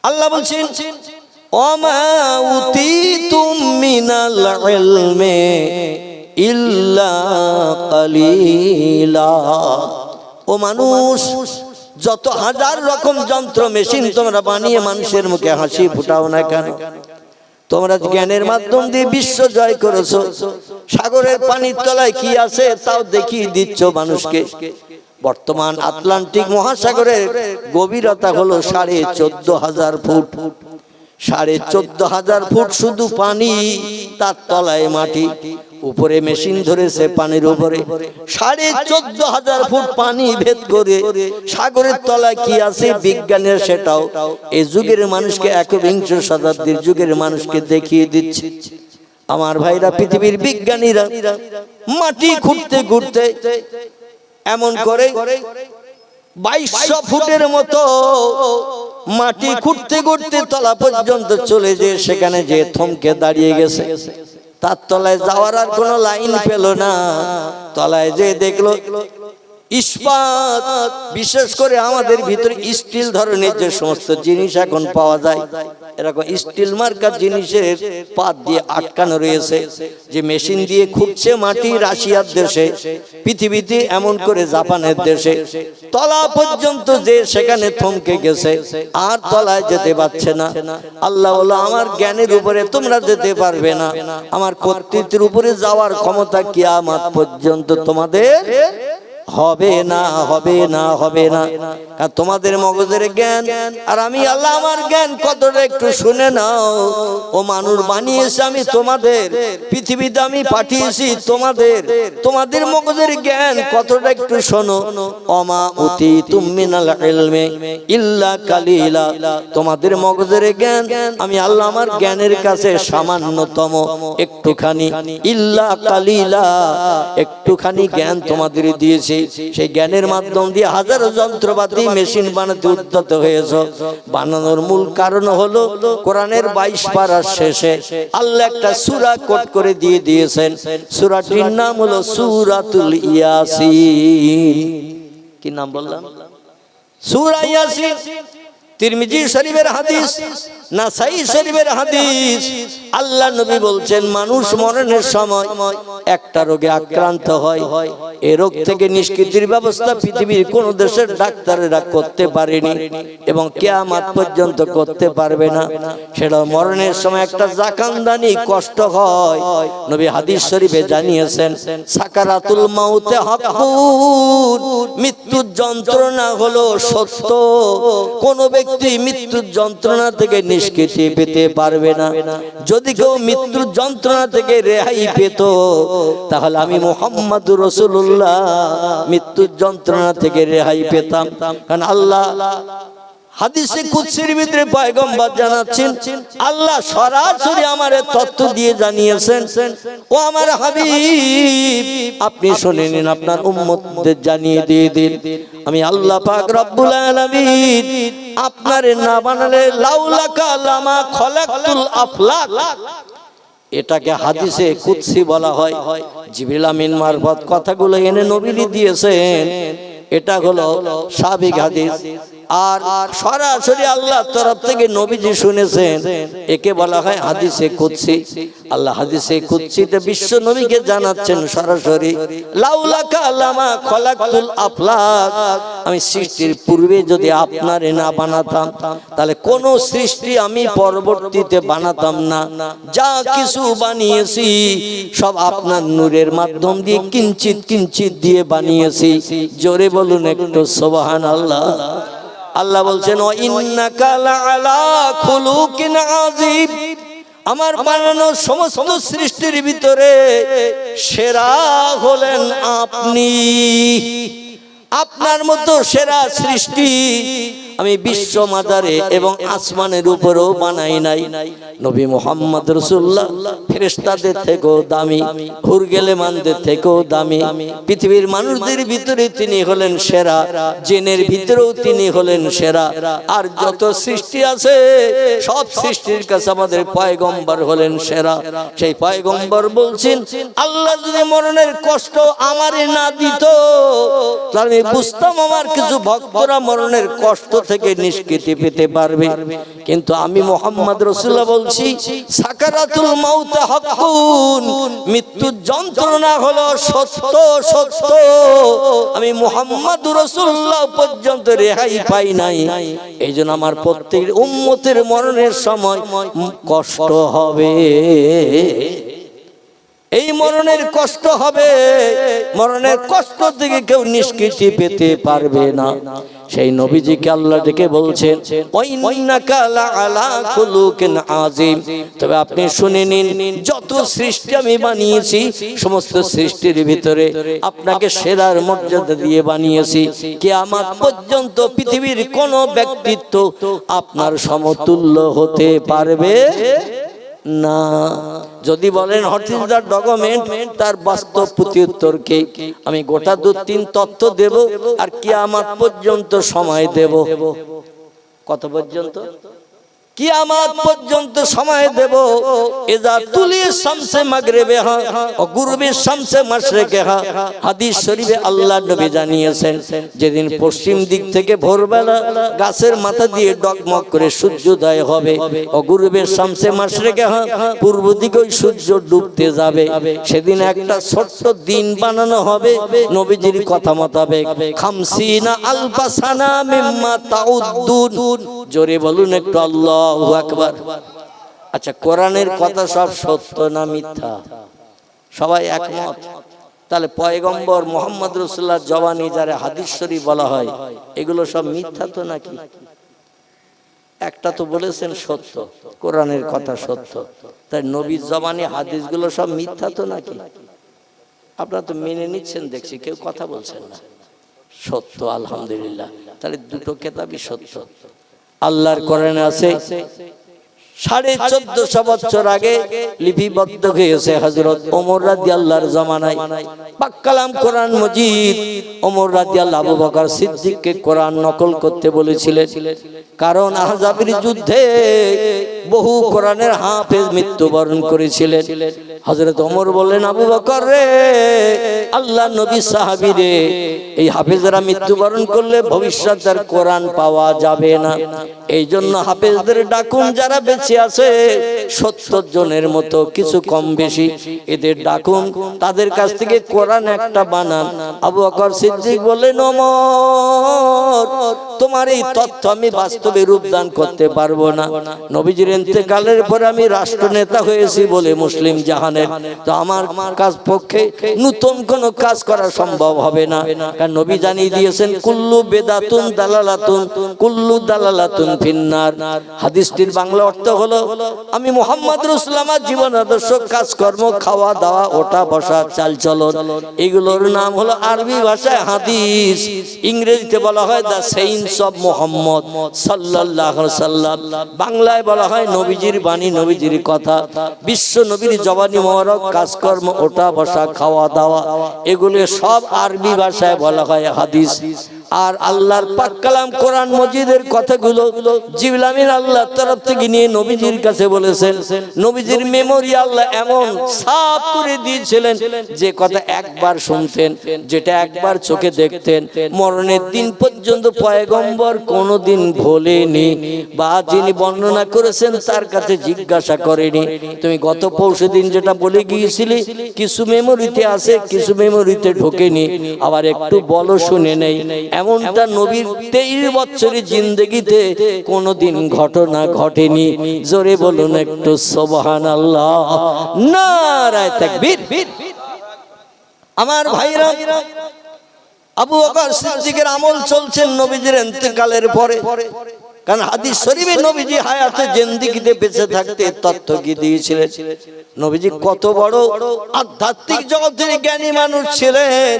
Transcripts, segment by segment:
আল্লাহ বলছেন ওমা উতিতুম মিনাল ইলমি ইল্লা কালিলা। ও মানুষ, যত হাজার রকম যন্ত্র মেশিন তোমরা বানিয়ে মানুষের মুখে হাসি ফুটাও না কেন, তোমরা জ্ঞানের মাধ্যম দিয়ে বিশ্ব জয় করেছো, সাগরের পানির তলায় কি আছে তাও দেখিয়ে দিচ্ছ মানুষকে। বর্তমান আটলান্টিক মহাসাগরের গভীরতা হলো 14,500 ফুট। 14,500 ফুট শুধু পানি, তার তলায় মাটি, উপরে মেশিন ধরেছে পানির উপরে। 14,500 ফুট পানি ভেদ করে সাগরের তলায় কি আছে বিজ্ঞানের সেটাও এই যুগের মানুষকে, একবিংশ শতাব্দীর যুগের মানুষকে দেখিয়ে দিচ্ছে। আমার ভাইরা, পৃথিবীর বিজ্ঞানীরা মাটি খুঁড়তে খুঁড়তে এমন করে 2200 ফুটের মতো মাটি খুঁড়তে খুঁড়তে তলা পর্যন্ত চলে যে সেখানে যে থমকে দাঁড়িয়ে গেছে। তার তলায় যাওয়ার আর কোনো লাইন পেল না। তলায় যে দেখলো ইস্পাত, বিশেষ করে আমাদের ভিতরে স্টিল ধরনের যে সমস্ত জিনিস এখন পাওয়া যায়, এরকম স্টিল মার্কার জিনিসের পাত দিয়ে আটকানো রয়েছে। যে মেশিন দিয়ে খুঁড়ছে মাটি রাশিয়ার দেশে, পৃথিবীতে এমন করে জাপানের দেশে, তলা পর্যন্ত যে সেখানে থমকে গেছে, আর তলায় যেতে পারছে না। আল্লাহ বলল আমার জ্ঞানের উপরে তোমরা যেতে পারবে না, আমার কর্তৃত্বের উপরে যাওয়ার ক্ষমতা কিয়ামত পর্যন্ত তোমাদের হবে না, হবে না, হবে না। কারণ তোমাদের মগজের জ্ঞান আর আমি আল্লাহ আমার জ্ঞান কতটা একটু শুনে নাও। ও মানুষ বানিয়েছে আমি তোমাদের, পৃথিবীতে আমি পাঠিয়েছি তোমাদের, তোমাদের মগজের জ্ঞান কতটা একটু শোনো। ওমা উতিতুম মিনাল ইলমি ইল্লা কালিলা। তোমাদের মগজের জ্ঞান আমি আল্লাহ আমার জ্ঞানের কাছে সামান্যতম একটুখানি, ইল্লা কালিলা, একটুখানি জ্ঞান তোমাদের দিয়েছি। সেই জ্ঞানের মাধ্যম দিয়ে হাজারো যন্ত্রপাতি মেশিন বানাতে উদ্যত হয়েছে। বানানোর মূল কারণ হলো কোরআনের 22 পারার শেষে আল্লাহ একটা সূরা কোট করে দিয়ে দিয়েছেন। সূরাটির নাম হলো সূরাতুল ইয়াসিন। কি নাম বললাম? সূরা ইয়াসিন। তিরমিজি শরীফের হাদিস, নাসাই শরীফের হাদিস। আল্লাহ নবী বলছেন মানুষ মরণের সময় একটা রোগে আক্রান্ত হয়, এই রোগ থেকে নিষ্কৃতির ব্যবস্থা পৃথিবীর কোন দেশের ডাক্তারেরা করতে পারেনি এবং কিয়ামত পর্যন্ত করতে পারবে না। সেটা মরণের সময় একটা জাকান্দানি কষ্ট হয়। নবী হাদিস শরীফে জানিয়েছেন সাকারাতুল মাউতে হাক্কুন, মৃত্যুর যন্ত্রণা হলো সত্য। কোন ব্যক্তি মৃত্যুর যন্ত্রণা থেকে নিষ্কৃতি পেতে পারবে না। যদি কেউ মৃত্যুর যন্ত্রণা থেকে রেহাই পেত, তাহলে আমি মুহাম্মদুর রাসূলুল্লাহ মৃত্যুর যন্ত্রণা থেকে রেহাই পেতাম। কারণ আল্লাহ হাদিসে কুদসির ভিতরে পয়গম্বর জানাচ্ছেন, আল্লাহ সরাসরি আমারে তথ্য দিয়ে জানিয়েছেন, ও আমার হাবিব আপনি শুনে নিন, আপনার উম্মতদের জানিয়ে দিয়ে দিন, আমি আল্লাহ পাক রব্বুল আলামিন আপনারে না বানালে লাউলাকা লামা খলাকতুল আফলাক। এটাকে হাদিসে কুদসি বলা হয়। জিবরিল আমিন মারফত কথাগুলো এনে নবীজি দিয়েছেন। এটা হলো সাবিক হাদিস। আর সরাসরি আল্লাহর তরফ থেকে নবীজি শুনেছেন, একে বলা হয় হাদিসে কুদসি। আল্লাহ হাদিসে কুদসিতে বিশ্ব নবীকে জানাচ্ছেন সরাসরি, লাউলাকা লামা খলাকতুল আফলাক, আমি সৃষ্টির পূর্বে যদি আপনারে না বানাতাম তাহলে কোন সৃষ্টি আমি পরবর্তীতে বানাতাম না। যা কিছু বানিয়েছি সব আপনার নূরের মাধ্যম দিয়ে কিঞ্চিত কিঞ্চিত দিয়ে বানিয়েছি। জোরে বলুন একটু সুবহানাল্লাহ। আল্লাহ বলছেন ওয়া ইন্নাকা লাআলা খুলুকিন আযীম, আমার বানানো সমস্ত সৃষ্টির ভিতরে সেরা হলেন আপনি। আপনার মতো সেরা সৃষ্টি আমি বিশ্ব মাদারে এবং আসমানের উপরেও বানাই নাই। নবী মুহাম্মদ রাসূলুল্লাহ ফেরেশতাদের থেকেও দামি, হুর গেলেমানদের থেকেও দামি। পৃথিবীর মানুষদের ভিতরে তিনি হলেন সেরা, জিনের ভিতরেও তিনি হলেন সেরা। আর যত সৃষ্টি আছে সব সৃষ্টির কাছে আমাদের পয়গম্বর হলেন সেরা। সেই পয়গম্বর বলছেন, আল্লাহ যদি মরণের কষ্ট আমারে না দিত তাহলে আমি বুঝতাম আমার কিছু ভক্তরা মরণের কষ্ট থেকে নিষ্কৃতি পেতে পারবে। কিন্তু আমি মুহাম্মদ রাসূলুল্লাহ বলছি, সাকারাতুল মাউত হাক্কুন, মৃত্যুর যন্ত্রণা হলো সত্য সত্য। আমি মুহাম্মদ রাসূলুল্লাহ পর্যন্ত রেহাই পাই নাই। এইজন্য আমার প্রত্যেক উম্মতের মরণের সময় কষ্ট হবে, এই মরণের কষ্ট হবে। মরণের কষ্ট থেকে কেউ নিষ্কৃতি পেতে পারবে না। সেই নবীজিকে আল্লাহ ডেকে বলছেন, ওয়াইন্নাকা লাআলা খুলুকিন আযীম। তবে আপনি শুনে নিন, যত সৃষ্টি আমি বানিয়েছি সমস্ত সৃষ্টির ভিতরে আপনাকে সেরার মর্যাদা দিয়ে বানিয়েছি। কিয়ামত পর্যন্ত পৃথিবীর কোন ব্যক্তিত্ব আপনার সমতুল্য হতে পারবে না। যদি বলেন হোয়াট ইজ দ্য ডকুমেন্ট, তার বাস্তব প্রত্যুত্তরকে আমি গোটা 2-3 তথ্য দেব আর কিয়ামত পর্যন্ত সময় দেব। কত পর্যন্ত? কিয়ামত পর্যন্ত সময় দেব। ইজা তুলি শামসে মাগরিবিহা ও গুরুবি শামসে মাশরিকিহা। হাদিস শরীফে আল্লাহ নবী জানিয়েছেন, যেদিন পশ্চিম দিক থেকে ভোরবেলা গাছের মাথা দিয়ে ডগমগ করে সূর্যোদয় হবে ও গুরুবি শামসে মাশরিকিহা, পূর্ব দিকে ওই সূর্য ডুবতে যাবে, সেদিন একটা ছোট্ট দিন বানানো হবে নবীজির কথা মোতাবেক। খামসিনা আলফা সানা মিম্মা তাউদ্দুন। জোরে বলুন একটু আল্লাহু আকবার। আচ্ছা, কোরআনের কথা সব সত্য না মিথ্যা? সবাই একমত? তাহলে পয়গম্বর মুহাম্মদ রাসূলুল্লাহর জবানি যারা হাদিস শরীফ বলা হয়, এগুলো সব মিথ্যা তো নাকি? একটা তো বলেছেন সত্য, কোরআনের কথা সত্য, তাই নবীর জবানি হাদিসগুলো সব মিথ্যা তো নাকি? আপনারা তো মেনে নিচ্ছেন দেখছি, কেউ কথা বলছেন না। সত্য, আলহামদুলিল্লাহ। তাহলে দুটো কিতাবই সত্য। আল্লাহর কোরআনে আছে 1450 বছর আগে লিপিবদ্ধ হয়েছে হযরত ওমর রাদিয়াল্লাহর জামানায়। পাক কালাম কোরআন মজিদ ওমর রাদিয়াল্লাহু আবু বকর সিদ্দিককে কোরআন নকল করতে বলেছিলেন, কারণ আহজাবের যুদ্ধে বহু কোরআনের হাফেজ মৃত্যুবরণ করেছিলেন। হযরত ওমর বললেন, আবু বকর রে, আল্লাহ নবী সাহাবী রে, এই হাফেজরা মৃত্যুবরণ করলে ভবিষ্যতে আর কোরআন পাওয়া যাবে না। এই জন্য হাফেজদের ডাকুন, যারা বেঁচে আছে 70 জনের মতো, কিছু কম বেশি, এদের ডাকুন, তাদের কাছ থেকে কোরআন একটা বানান। আবু বকর সিদ্দিক বললেন, ওমর, তোমার এই তথ্য আমি বাস্তবে রূপদান করতে পারবো না। নবীজির ইন্তেকালের পরে আমি রাষ্ট্রনেতা হয়েছি বলে মুসলিম জাহানের, তো আমার কাজ পক্ষে নতুন কোন কাজ করা সম্ভব হবে না। কারণ নবী জানিয়ে দিয়েছেন, কুল্লু বেদাতুন দালালাতুন কুল্লু দালালাতুন ফিন্নার। হাদিসটির বাংলা অর্থ হলো, আমি মুহাম্মদ রাসূলুল্লাহ আমার জীবন আদর্শ, কাজকর্ম, খাওয়া দাওয়া, ওঠা বসা, চালচলন, এগুলোর নাম হলো আরবি ভাষায় হাদিস। ইংরেজিতে বলা হয় দ্য সেইন্স অফ মুহাম্মদ সাল্লাল্লাহু আলাইহি ওয়াসাল্লাম। বাংলায় বলা হয় নবীজির বাণী, নবীজির কথা। বিশ্ব নবীর জবানি মোবারক, কাজকর্ম, ওঠা বসা, খাওয়া দাওয়া, এগুলো সব আরবি ভাষায় বলা হয় হাদিস। আর আল্লাহর পাক কালাম কোরআন মজিদের কথাগুলো জিবরিল আমিন আল্লাহর তরফ থেকে নিয়ে নবীজির কাছে বলেছেন। নবীজির মেমোরি আল্লাহ এমন সাফ করে দিয়েছিলেন, যে কথা একবার শুনতেন, যেটা একবার চোখে দেখতেন, মরণের দিন পর্যন্ত পয়গম্বর কোনোদিন ভোলেনি, বা যিনি বর্ণনা করেছেন তার কাছে জিজ্ঞাসা করেনি, তুমি গত পরশু দিন যেটা বলে গিয়েছিলে, কিছু মেমোরিতে আছে, কিছু মেমোরিতে ঢোকেনি, আবার একটু বলো শুনে নেই। এমনটা নবীর 23 বছরের জিন্দেগিতে কোনোদিন ঘটনা ঘটেনি। জোরে বলুন একটু সুবহানাল্লাহ, নারায়ে তাকবীর। আমার ভাইরা, আবু বকর সিদ্দিকের আমল চলছেন নবীজির ইন্তেকালের পরে। কারণ হাদিস শরীফে নবীজি হায়াতে জিন্দেগিতে বেঁচে থাকতে তথ্য কি দিয়েছিলেন। নবীজি কত বড় আধ্যাত্মিক জগতের জ্ঞানী মানুষ ছিলেন।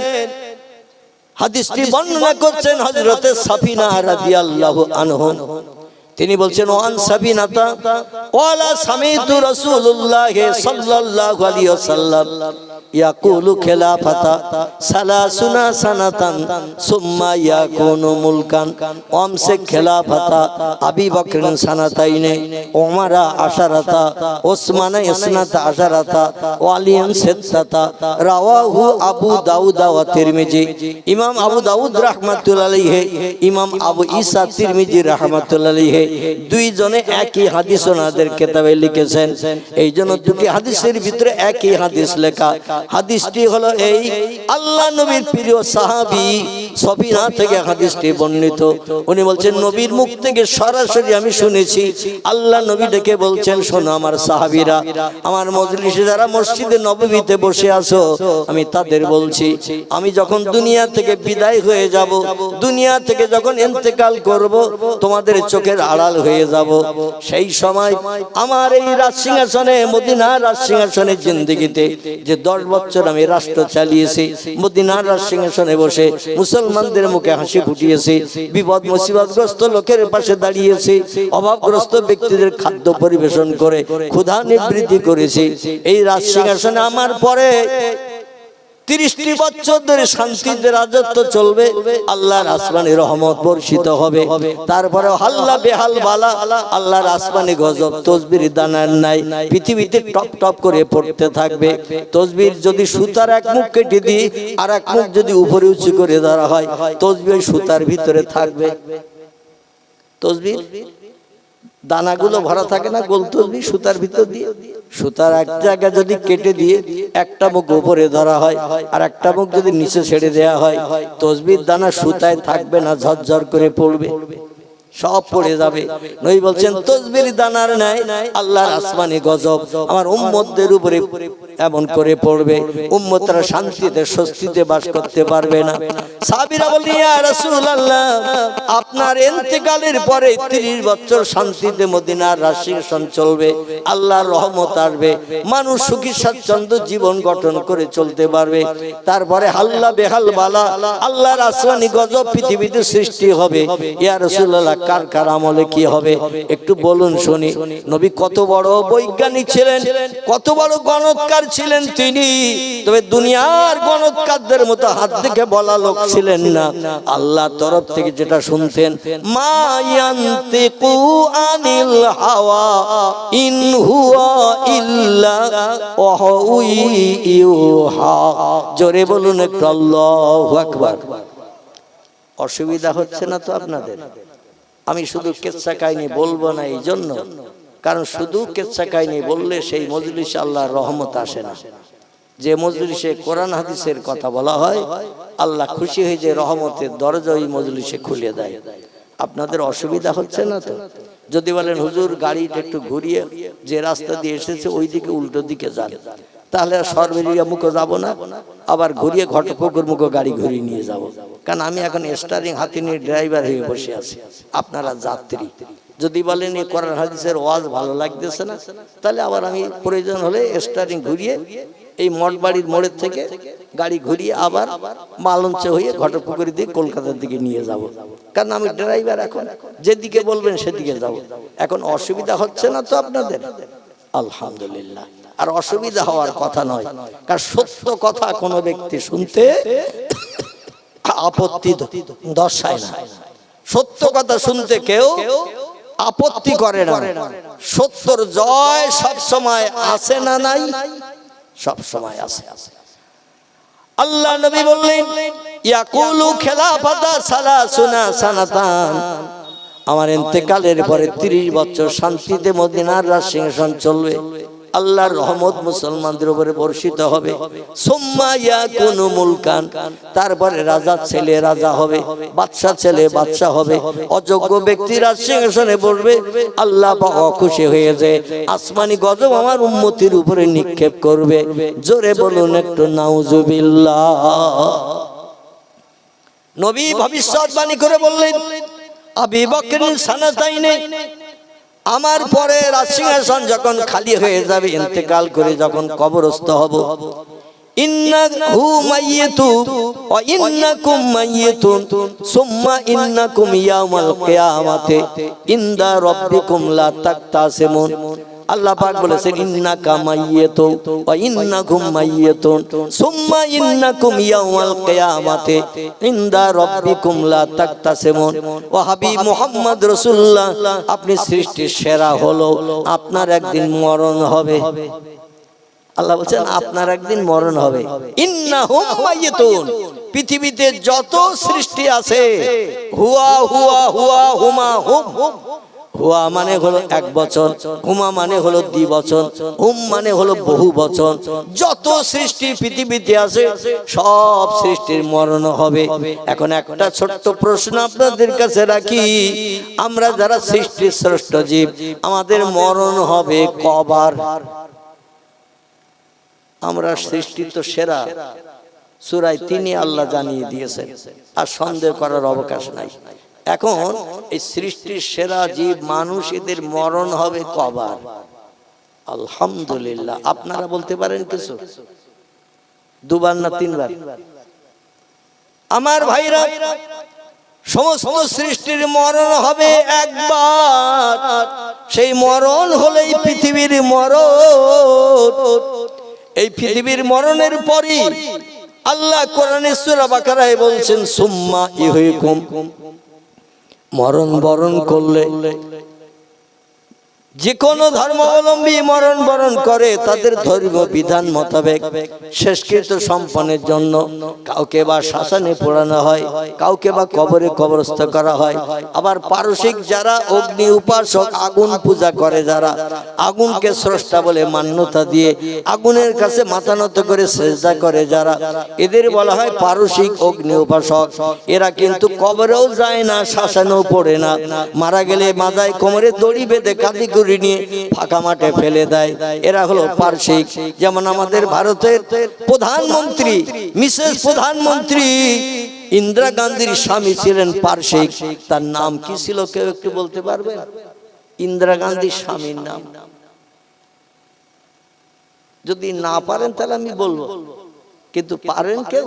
হাদিসটি বর্ণনা করছেন হযরতে সাফিনা রাদিয়াল্লাহু আনহা। তিনি বলছেন ওয়ান সাবিনাতা ওয়ালা সামিতু রাসূলুল্লাহ সাল্লাল্লাহু আলাইহি ওয়াসাল্লাম ইয়াকুলু খিলাফাতা সালাসুনা সানাতান সুম্মা ইয়াকুনু মুলকান ওয়ামসে খিলাফাতা আবি বকর সানাতাইনে ওমরা আশারাতা ওসমানা ইসনাতা আশারাতা ওয়ালিয়ান সিত্তাতা রাওয়াহু আবু দাউদ ওয়া তিরমিজি। ইমাম আবু দাউদ রাহমাতুল্লাহ আলাইহি, ইমাম আবু ঈসা তিরমিজি রাহমাতুল্লাহ আলাইহি দুইজনে একই হাদিস ওনাদের কিতাবে লিখেছেন। এইজন্য দুটি হাদিসের ভিতরে একই হাদিস লেখা। হাদিসটি হলো এই, আল্লাহ নবীর প্রিয় সাহাবী সফিনা থেকে হাদিসটি বর্ণিত। উনি বলছেন নবীর মুখ থেকে সরাসরি আমি শুনেছি আল্লাহ নবী ডেকে বলছেন, শোনো আমার সাহাবীরা, আমার মজলিসে যারা মসজিদে নববীতে বসে আছো, আমি তাদের বলছি আমি যখন দুনিয়া থেকে বিদায় হয়ে যাব, দুনিয়া থেকে যখন ইন্তেকাল করব, তোমাদের চোখের আড়াল হয়ে যাব, সেই সময় আমার এই রাজসিংহাসনে, মদিনার রাজসিংহাসনের জিন্দেগিতে যে 10 বছর আমি রাষ্ট্র চালিয়েছি, মদিনার রাজসিংহাসনে বসে মুসলমানদের মুখে হাসি ফুটিয়েছি, বিপদ মুসিবতগ্রস্ত লোকের পাশে দাঁড়িয়েছি, অভাবগ্রস্ত ব্যক্তিদের খাদ্য পরিবেশন করে ক্ষুধা নিবৃত্তি করেছি, এই রাজসিংহাসনে আমার পরে 30টি বছর ধরে শান্তিতে রাজত্ব চলবে, আল্লাহর আসমানি রহমত বর্ষিত হবে, তারপরে হাল্লা বেহাল বালা, আল্লাহর আসমানি গজব তসবির দানার নাই পৃথিবীতে টপ টপ করে পড়তে থাকবে। তসবির যদি সুতার এক মুখ কেটে দিই আর এক মুখ যদি উপরে উঁচু করে ধরা হয়, তসবির সুতার ভিতরে থাকবে। তসবির দানাগুলো ভরা থাকে না, গোল তসবির সুতার ভিতর দিয়ে, সুতার এক জায়গায় যদি কেটে দিয়ে একটা মুখ উপরে ধরা হয় আর একটা মুখ যদি নিচে ছেড়ে দেয়া হয়, তসবির দানা সুতায় থাকবে না, ঝরঝর করে পড়বে, সব পড়ে যাবে। নবী বলছেন তসবির দানার নাই আল্লাহর আসমানি গজব আমার উম্মতদের উপরে এমন করে পড়বে, উম্মতরা শান্তিতে স্বস্তিতে বাস করতে পারবে না। সাহাবীরা বললেন, ইয়া রাসূলুল্লাহ, আপনার ইন্তেকালের পরে 30 বছর শান্তিতে মদিনার রাজসিংহাসন চলবে, আল্লাহর রহমত আসবে, মানুষ সুখী স্বাচ্ছন্দ্য জীবন গঠন করে চলতে পারবে, তারপরে হাল্লা বেহাল বালা, আল্লাহর আসমানি গজব পৃথিবীতে সৃষ্টি হবে। ইয়া রাসূলুল্লাহ, কার কার আমলে কি হবে একটু বলুন শুনি। নবী কত বড় বৈজ্ঞানিক ছিলেন, কত বড় গণৎকার ছিলেন তিনি, তবে দুনিয়ার গণৎকারদের মতো হাত দেখে বলা লোক ছিলেন না। আল্লাহর তরফ থেকে যেটা শুনতেন, মা ইয়ান্তিকু আনিল হাওয়া ইন হুয়া ইল্লা ওয়াহয়ুহা। জোরে বলুন একটু আল্লাহু আকবার। অসুবিধা হচ্ছে না তো আপনাদের? আমি শুধু কেচ্ছা কাহিনী বলবো না এই জন্য, কারণ শুধু কেচ্ছা কাহিনী বললে সেই মজলিসে আল্লাহর রহমত আসে না। যে মজলিসে কোরআন হাদিসের কথা বলা হয়, আল্লাহ খুশি হয়ে যে রহমতের দরজা ওই মজলিসে খুলে দেয়। আপনাদের অসুবিধা হচ্ছে না তো? যদি বলেন হুজুর গাড়িটা একটু ঘুরিয়ে যে রাস্তা দিয়ে এসেছে ওই দিকে উল্টো দিকে যান, তাহলে আর সরবেরিয়া মুখে যাব না, আবার ঘুরিয়ে ঘটপুকুর মুখে গাড়ি ঘুরিয়ে নিয়ে যাব, কারণ আমি এখন স্টারিং হাতে নিয়ে ড্রাইভার হয়ে বসে আছি, আপনারা যাত্রী। যদি বলেন এই কোরআন হাদিসের ওয়াজ ভালো লাগতেছে না, তাহলে আবার আমি প্রয়োজন হলে স্টারিং ঘুরিয়ে এই মঠবাড়ির মোড়ের থেকে গাড়ি ঘুরিয়ে আবার মালঞ্চে হয়ে ঘটপুকুরের দিকে কলকাতার দিকে নিয়ে যাব, কারণ আমি ড্রাইভার, এখন যেদিকে বলবেন সেদিকে যাব। এখন অসুবিধা হচ্ছে না তো আপনাদের? আলহামদুলিল্লাহ। আর অসুবিধা হওয়ার কথা নয়, কারণ সত্য কথা কোনো ব্যক্তি শুনতে আপত্তি দর্শায় না, সত্য কথা শুনতে কেউ আপত্তি করে না। সত্যর জয় সব সময় আসে না, নাই সব সময় আসে। আল্লাহ নবী বললেন, ইয়াকুলু খিলাফাতা সালাসুনা সানাতান, আমার ইন্তেকালের পরে 30 বছর শান্তিতে মদিনার রাজসিংহাসন চলবে, আল্লাহর রহমত মুসলমানদের উপরে বর্ষিত হবে। সুম্মা ইয়াকুনু মুলকান, তারপরে রাজা ছেলে রাজা হবে, বাদশা ছেলে বাদশা হবে, অযোগ্য ব্যক্তি রাজসিংহাসনে বসবে, আল্লাহ পাক খুশি হয়ে যায় আসমানি গজব আমার উম্মতির উপরে নিক্ষেপ করবে। জোরে বলুন একটু নাউজুবিল্লাহ। নবী ভবিষ্যৎবাণী করে বললেন, আবু বকর সানাতাইনে, আমার পরে রাজসিংহাসন যখন খালি হয়ে যাবে, ইন্তেকাল করে যখন কবরস্থ হব, ইন্নাহু মাইয়িতুন ওয়া ইন্নাকুম মাইয়িতুন সুম্মা ইন্নাকুম ইয়াউমাল কিয়ামাতি ইনদা রাব্বিকুম লা তাকতাসিমুন। আল্লাহ পাক বলেছেন ইন্নাকা মাইয়িতুন ওয়া ইন্নাকুম মাইয়িতুন সুম্মা ইন্নাকুম ইয়াউমাল কিয়ামাতি ইনদা রাব্বিকুম লা তাকতাসিমুন। ও হাবিব মুহাম্মদ রাসূলুল্লাহ, আপনি সৃষ্টির সেরা হলো, আপনার একদিন মরণ হবে। আল্লাহ বলেন আপনার একদিন মরণ হবে। ইন্নাহুম মাইয়িতুন, পৃথিবীতে যত সৃষ্টি আছে, হুয়া হুয়া হুয়া হুমা হুম, হুয়া মানে হলো এক বচন, হুমা মানে হলো দ্বিবচন, হুম মানে হলো বহু বচন। যত সৃষ্টি পৃথিবীতে আছে সব সৃষ্টির মরণ হবে। এখন একটা ছোট্ট প্রশ্ন আপনাদের কাছে রাখি, আমরা যারা সৃষ্টির শ্রেষ্ঠ জীব, আমাদের মরণ হবে কবার? আমরা সৃষ্টি তো সেরা, সূরা ৩ আল্লাহ জানিয়ে দিয়েছেন, আর সন্দেহ করার অবকাশ নাই। এখন এই সৃষ্টির সেরা জীব মানুষ, এদের মরণ হবে কবার? আলহামদুলিল্লাহ। আপনারা বলতে পারেন কিছু? দুবার না তিনবার? আমার ভাইরা, সমস্ত সৃষ্টির মরণ হবে একবার। সেই মরণ হলেই পৃথিবীর মরণ। এই পৃথিবীর মরণের পরই আল্লাহ কোরআনে সূরা বাকারায় বলছেন সুম্মা ইহয়িকুম, মরণ বরণ করলে যে কোনো ধর্মাবলম্বী মরণ বরণ করে, তাদের ধর্মীয় বিধান মোতাবেক শেষকৃত্য সম্পন্নের জন্য কাউকে বা শ্মশানে পোড়ানো হয়, কাউকে বা কবরে কবরস্থ করা হয়। আবার পারসিক যারা অগ্নি উপাসক, আগুন পূজা করে, যারা আগুনকে স্রষ্টা বলে মান্যতা দিয়ে আগুনের কাছে মাথা নত করে সেজদা করে যারা, এদের বলা হয় পারসিক অগ্নি উপাসক। এরা কিন্তু কবরেও যায় না, শ্মশানেও পড়ে না, মারা গেলে মাথায় কোমরে দড়ি বেঁধে কাঁদি নিয়ে ফাঁকা মাঠে ফেলে দেয়। এরা হলো পারসিক। যেমন আমাদের ভারতের প্রধানমন্ত্রী, মিসেস প্রধানমন্ত্রী ইন্দিরা গান্ধীর স্বামী ছিলেন পারসিক। তার নাম কি ছিল কেউ একটু বলতে পারবে? ইন্দিরা গান্ধীর স্বামীর নাম যদি না পারেন তাহলে আমি বলবো, কিন্তু পারেন কেউ?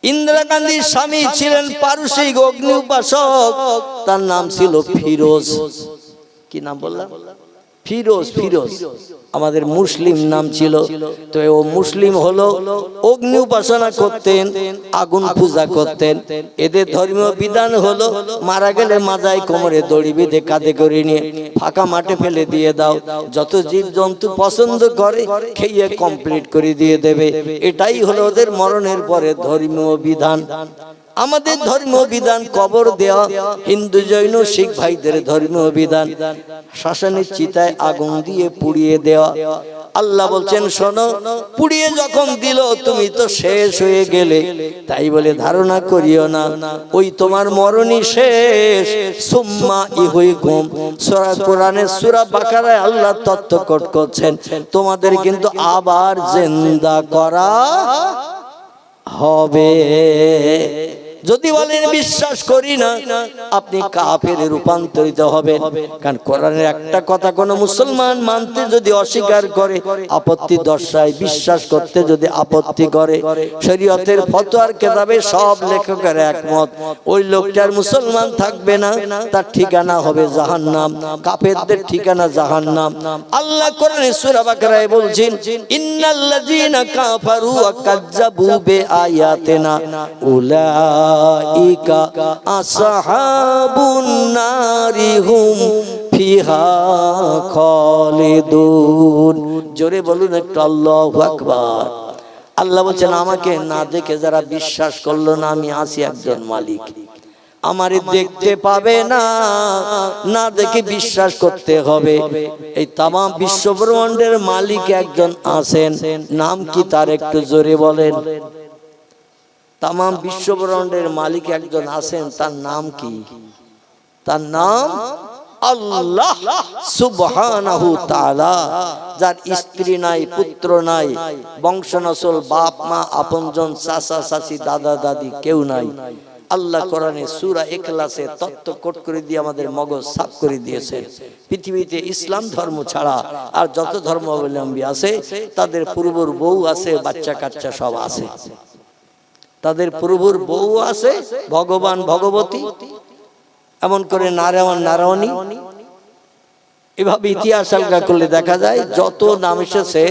ইন্দিরা গান্ধীর স্বামী ছিলেন পারসিক অগ্নি উপাসক, তার নাম ছিল ফিরোজ। কি নাম বললাম? ফিরোজ। ফিরোজ আমাদের মুসলিম নাম ছিল। তো ও মুসলিম হলো, অগ্নি উপাসনা করতেন, আগুন পূজা করতেন। এদের ধর্মীয় বিধান হলো মারা গেলে মাজায় কোমরে দড়ি বেঁধে কাঁধে করে নিয়ে ফাঁকা মাঠে ফেলে দিয়ে দাও। যত জীব জন্তু পছন্দ করে খেয়ে কমপ্লিট করে দিয়ে দেবে। এটাই হলো ওদের মরণের পরে ধর্মীয় বিধান। আমাদের ধর্মীয় বিধান কবর দেওয়া, হিন্দু জৈন শিখ ভাইদের ধর্মীয় বিধান শ্মশানের চিতায় আগুন দিয়ে পুড়িয়ে দেওয়া। আল্লাহ বলছেন শোনো, পুড়িয়ে যখন দিল তুমি তো শেষ হয়ে গেলে, তাই বলে ধারণা করিও না ওই তোমার মরণই শেষ। সুম্মা ইহয়িকুম, সূরা কোরআনের সূরা বাকারায় আল্লাহ তথ্য কোট করছেন, তোমাদের কিন্তু আবার জিন্দা করা হবে। যদি বলেন বিশ্বাস করি না, আপনি কাফেরে রূপান্তরিত হবেন। কারণ কোরআনের একটা কথা কোন মুসলমান মানতে যদি অস্বীকার করে আপত্তি দর্শায়, বিশ্বাস করতে যদি আপত্তি করে, শরীয়তের ফতোয়ার কিতাবে সব লেখকের একমত, ওই লোকটার মুসলমান থাকবে না, তার ঠিকানা হবে জাহান্নাম, কাফেরদের ঠিকানা জাহান্নাম। আল্লাহ কোরআনে সূরা বাকারায় বলছেন ইন্নাল্লাযীনা কাফারু ওয়া কাযযাবু বিআয়াতিনা উলাইকা আসহাবুন নারি হুম ফিহা খালিদুন। জোরে বলুন একটু আল্লাহু আকবার। আল্লাহ বলছেন আমাকে না দেখে যারা বিশ্বাস করলো না, আমি আছি একজন মালিক, আমারে দেখতে পাবে না, না দেখে বিশ্বাস করতে হবে। এই তাম বিশ্ব ব্রহ্মাণ্ডের মালিক একজন আছেন, নাম কি তার একটু জোরে বলেন? তাম বিশ্ব ব্রহ্মাণ্ডের মালিক একজন আছেন, তার নাম কি? তার নাম আল্লাহ সুবহানাহু তাআলা। যার স্ত্রী নাই, পুত্র নাই, বংশ নসল, বাপ মা, আপনজন, চাচা চাচি, দাদা দাদি কেউ নাই। আল্লাহ কোরআনে সূরা ইখলাসে তত্ত্ব কোট করে দিয়ে আমাদের মগজ সাফ করে দিয়েছেন। পৃথিবীতে ইসলাম ধর্ম ছাড়া আর যত ধর্মাবলম্বী আছে তাদের পূর্বর বউ আছে, বাচ্চা কাচ্চা সব আছে, তাদের প্রভুর বউ আছে, ভগবান ভগবতী, এমন করে নারায়ণ নারায়ণী। এভাবে ইতিহাস আলগা করলে দেখা যায় যত নাম এসেছে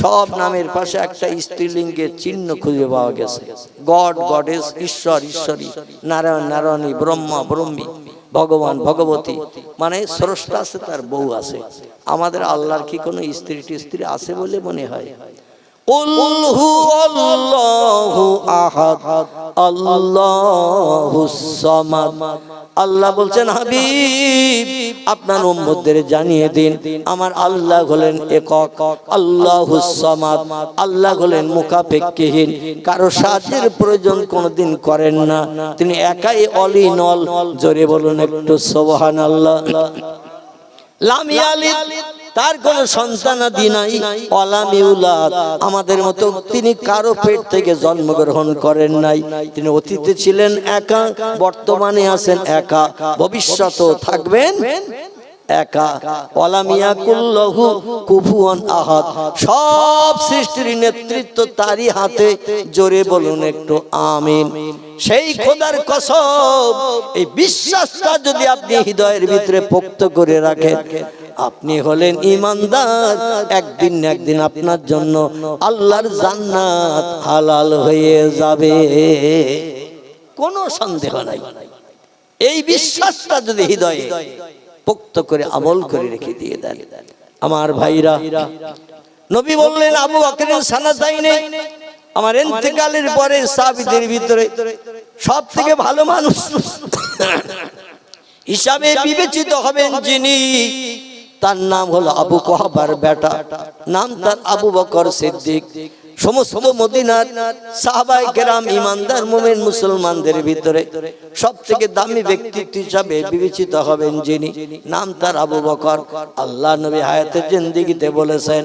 সব নামের পাশে একটা স্ত্রীলিঙ্গের চিহ্ন খুঁজে পাওয়া গেছে। গড গডেস, ঈশ্বর ঈশ্বরী, নারায়ণ নারায়ণী, ব্রহ্মা ব্রহ্মী, ভগবান ভগবতী, মানে স্রষ্টা আছে, তার বউ আছে। আমাদের আল্লাহর কি কোনো স্ত্রী টিস্ত্রী আছে বলে মনে হয়? কুল হুয়াল্লাহু আহাদ আল্লাহুস সামাদ। আল্লাহ বলছেন, হাবিব আপনার উম্মতদের জানিয়ে দিন আমার আল্লাহ হলেন একক, আল্লাহুস সামাদ, আল্লাহ হলেন মুখাপেক্ষীহীন, কারো সাহায্যের প্রয়োজন কোনোদিন করেন না, তিনি একাই অল ইন অল। জোরে বলুন একটু সুবহানাল্লাহ। লাম ইয়ালিদ, তার কোনো সন্তানাদি নাই, ওয়ালাম ইউলাদ, আমাদের মতো তিনি কারো পেট থেকে জন্মগ্রহণ করেন নাই। তিনি অতীতে ছিলেন একা, বর্তমানে আছেন একা, ভবিষ্যতেও থাকবেন একা। ওয়ালাম ইয়াকুল লাহু কুফুয়ান আহাদ, সব সৃষ্টির নেতৃত্ব তারই হাতে। জোরে বলুন একটু আমিন। সেই খোদার কসম, এই বিশ্বাসটা যদি আপনি হৃদয়ের ভিতরে পোক্ত করে রাখেন, আপনি হলেন ঈমানদার। একদিন না একদিন আপনার জন্য আল্লাহর জান্নাত হালাল হয়ে যাবে, কোনো সন্দেহ নাই। এই বিশ্বাসটা যদি হৃদয়ে পোক্ত করে আমল করে রেখে দিয়ে দেন, আমার ভাইরা, নবী বললেন আবু বকরের সানাতাইনে, আমার ইন্তেকালের পরে সাহাবীদের ভিতরে সব থেকে ভালো মানুষ হিসাবে বিবেচিত হবেন যিনি, তার নাম হলো আবু কুহাফার বেটা, নাম তার আবু বকর সিদ্দিক। সমস্ত মদিনার সাহাবায়ে কেরাম, ইমানদার মুমিন মুসলমানদের ভিতরে সব থেকে দামি ব্যক্তিত্ব হিসাবে বিবেচিত হবেন যিনি, নাম তার আবু বকর। আল্লাহ নবী হায়াতে জিন্দেগিতে বলেছেন,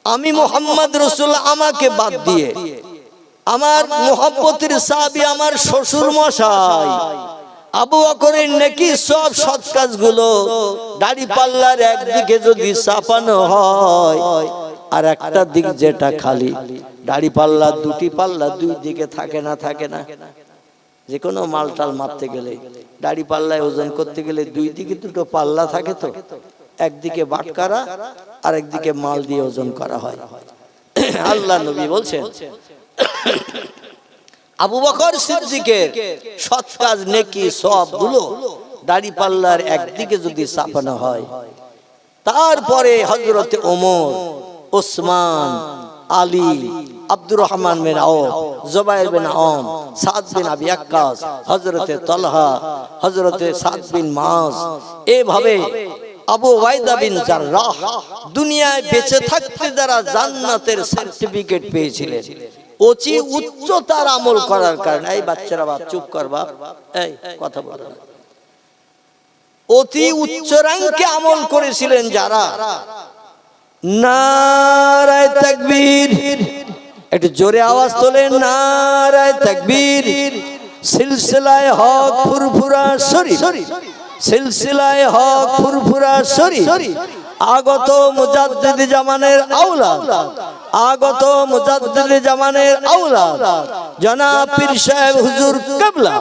আমি মুহাম্মদ রাসূল আমাকে বাদ দিয়ে আমার মুহাব্বতের সাহাবী আমার শ্বশুর মশাই আবু বকরের নেকি সব সৎ কাজগুলো দাড়ি পাল্লার একদিকে যদি চাপানো হয়, আর একটা দিক যেটা খালি, দাড়ি পাল্লা দুটি পাল্লা দুই দিকে থাকে না, থাকে না? যে কোনো মালটাল মাপতে গেলে, দাড়ি পাল্লায় ওজন করতে গেলে দুই দিকে দুটো পাল্লা থাকে, তো একদিকে বাটকারা আর একদিকে মাল দিয়ে ওজন করা হয়। আল্লাহ নবী বলছেন, আবু বকর সিদ্দিকের সৎ কাজ নেকি সবগুলো দাড়ি পাল্লার একদিকে যদি চাপানো হয়, তারপরে হযরতে ওমর, ওসমান, আলী, আব্দুর রহমান বিন আওফ, জুবাইর বিন আওম, সাদ বিন আবি ওয়াক্কাস, হযরতে তালহা, হযরতে সাদ বিন মাস, এভাবে আবু ওবাইদা বিন জাররাহ দুনিয়ায় বেঁচে থাকতে যারা জান্নাতের সার্টিফিকেট পেয়েছিলেন, অতি উচ্চতার আমল করার কারণে, এই বাচ্চারা বাপ চুপ কর বাপ, এই কথা বল, অতি উচ্চ র্যাঙ্কে আমল করেছিলেন যারা, নারায়ে তাকবীর, একটু জোরে আওয়াজ তোলেন, নারায়ে তাকবীর। সিলসিলায়ে হক ফুরফুরা শরীফ, সিলসিলায়ে হক ফুরফুরা শরীফ, আগত মুজাদ্দিদ জামানের আওলাদ, আগত মুজাদ্দিদ জামানের আওলাদ জনাব পীর সাহেব হুজুর কিবলা,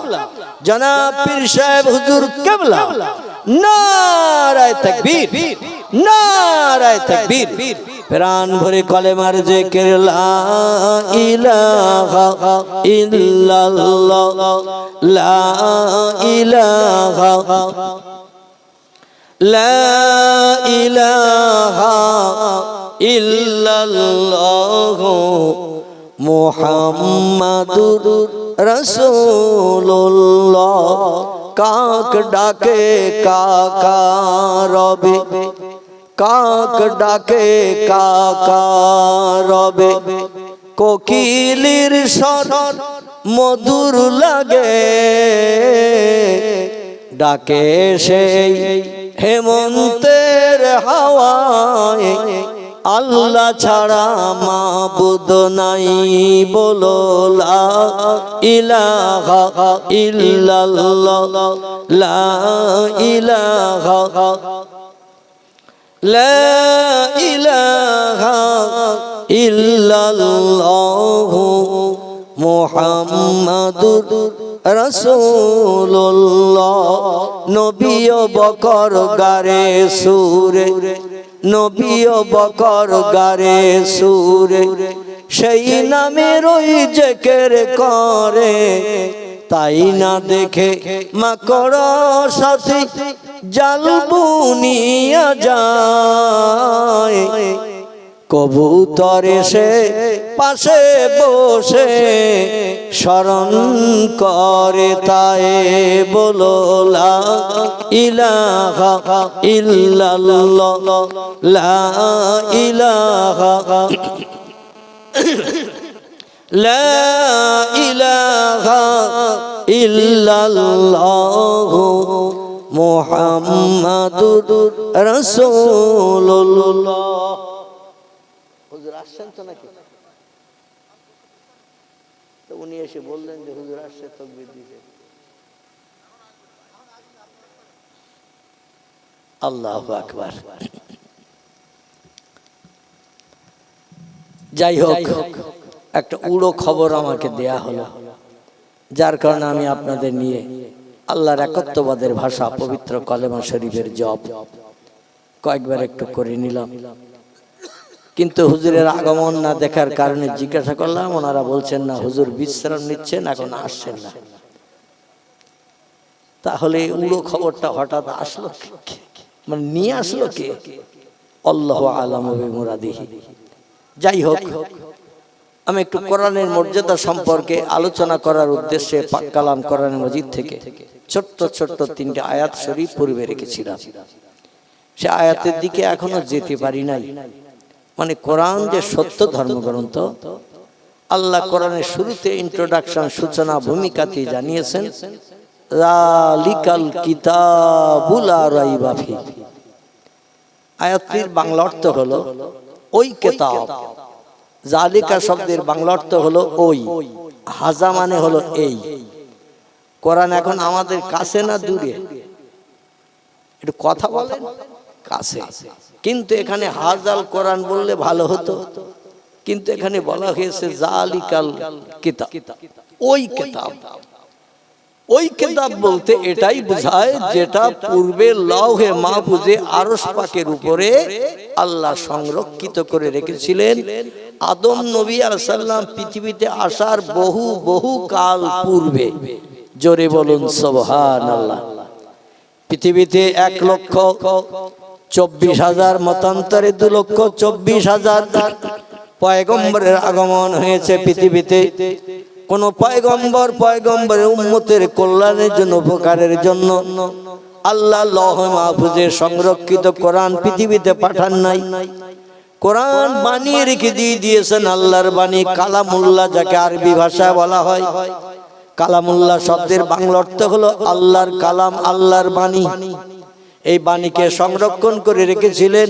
জনাব পীর সাহেব হুজুর কিবলা। নারায়ে তাকবীর, নারায়ে তাকবীর। প্রাণ ভরে কলেমার জিকির, লা ইলাহা ইল্লাল্লাহ, লা ইলাহা, লা ইলাহা ইল্লাল্লাহ মুহাম্মাদুর রাসূলুল্লাহ। কাক ডাকে কাকা রবে, কাক ডাকে কাকা রবে, কোকিলের স্বর মধুর লাগে, ডাকে সেই হেমন্তের হাওয়ায়, আল্লাহ ছাড়া মাবুদ নাই, বলো লা ইলাহা ইল্লাল্লাহ, লা ইলাহা লা ইলাহা ইল্লাল্লাহ মুহাম্মাদুর রাসূলুল্লাহ। নবী ও বকর গারে সুরে, নবী ও বকর গারে সুরে, সেই নামের ওই জিকির করে, তাই না দেখে মাকড় সাথী জাল বুনিয়া যায়, কবুতর এসে পাশে বসে স্মরণ করে, তাই বলো লা ইলাহা ইল্লাল্লাহ, লা ইলাহা লা ইলাহা ইল্লাল্লাহ মুহাম্মাদুর রাসূলুল্লাহ। হুজুর আসছেন তো নাকি? তো উনি এসে বললেন যে হুজুর আসছে, তাকবীর দিতে। আল্লাহু আকবার। যাই হোক, একটা উড়ো খবর আমাকে দেয়া হলো, যার কারণে আমি আপনাদের নিয়ে আল্লাহর একত্ববাদের ভাষা পবিত্র কলেমা শরীফের জপ কয়েকবার একটু করে নিলাম। কিন্তু হুজুরের আগমন না দেখার কারণে জিজ্ঞাসা করলাম, ওনারা বলছেন না, হুজুর বিশ্রাম নিচ্ছেন, এখন আসছেন না। তাহলে উড়ো খবরটা হঠাৎ আসলো, মানে নিয়ে আসলো কে? আল্লাহু আ'লামু বিমুরাদিহি। যাই হোক, আমি একটু কোরআনের মর্যাদা সম্পর্কে আলোচনা করার উদ্দেশ্যে পাক কালাম কোরআন মাজিদ থেকে ছোট্ট ছোট্ট 3টে আয়াত শরীফ পূর্বে রেখেছিলাম। সে আয়াতের দিকে এখনো যেতে পারি নাই। মানে কোরআন যে সত্য ধর্মগ্রন্থ, আল্লাহ কোরআনের শুরুতে ইন্ট্রোডাকশন, সূচনা ভূমিকাতে জানিয়েছেন যালিকাল কিতাবুল লা রাইবা ফীহি। আয়াতটির বাংলা অর্থ হলো ওই কিতাব। জালিকা শব্দের বাংলা অর্থ হলো ওই, হাজা মানে হলো এই। কোরআন এখন আমাদের কাছে না দূরে? একটু কথা বলেন। কাছে, কিন্তু এখানে হাজাল কোরআন বললে ভালো হতো, কিন্তু এখানে বলা হয়েছে জালিকাল কিতাব, ওই কিতাব। ওই কিতাব বলতে এটাই বোঝায় যেটা পূর্বে লৌহে মাহফুজে আরশ পাকের উপরে আল্লাহ সংরক্ষিত করে রেখেছিলেন। আদম নবী আলাইহিস সালাম পৃথিবীতে আসার বহু বহু কাল পূর্বে। জোরে বলুন সুবহানাল্লাহ। পৃথিবীতে 1,24,000 মতান্তরে 2,24,000 পয়গম্বরের আগমন হয়েছে পৃথিবীতে। কোন পয়গম্বরের উম্মতের কল্যাণের জন্য, উপকারের জন্য আল্লাহ লৌহে মাহফুজে সংরক্ষিত কোরআন পৃথিবীতে পাঠান নাই। কোরআন বানিয়ে রেখে দিয়েছেন আল্লাহর বাণী, কালামুল্লাহ, যাকে আরবি ভাষায় বলা হয়। কালামুল্লাহ শব্দের বাংলা অর্থ হলো আল্লাহর কালাম, আল্লাহর বাণী। এই বাণীকে সংরক্ষণ করে রেখেছিলেন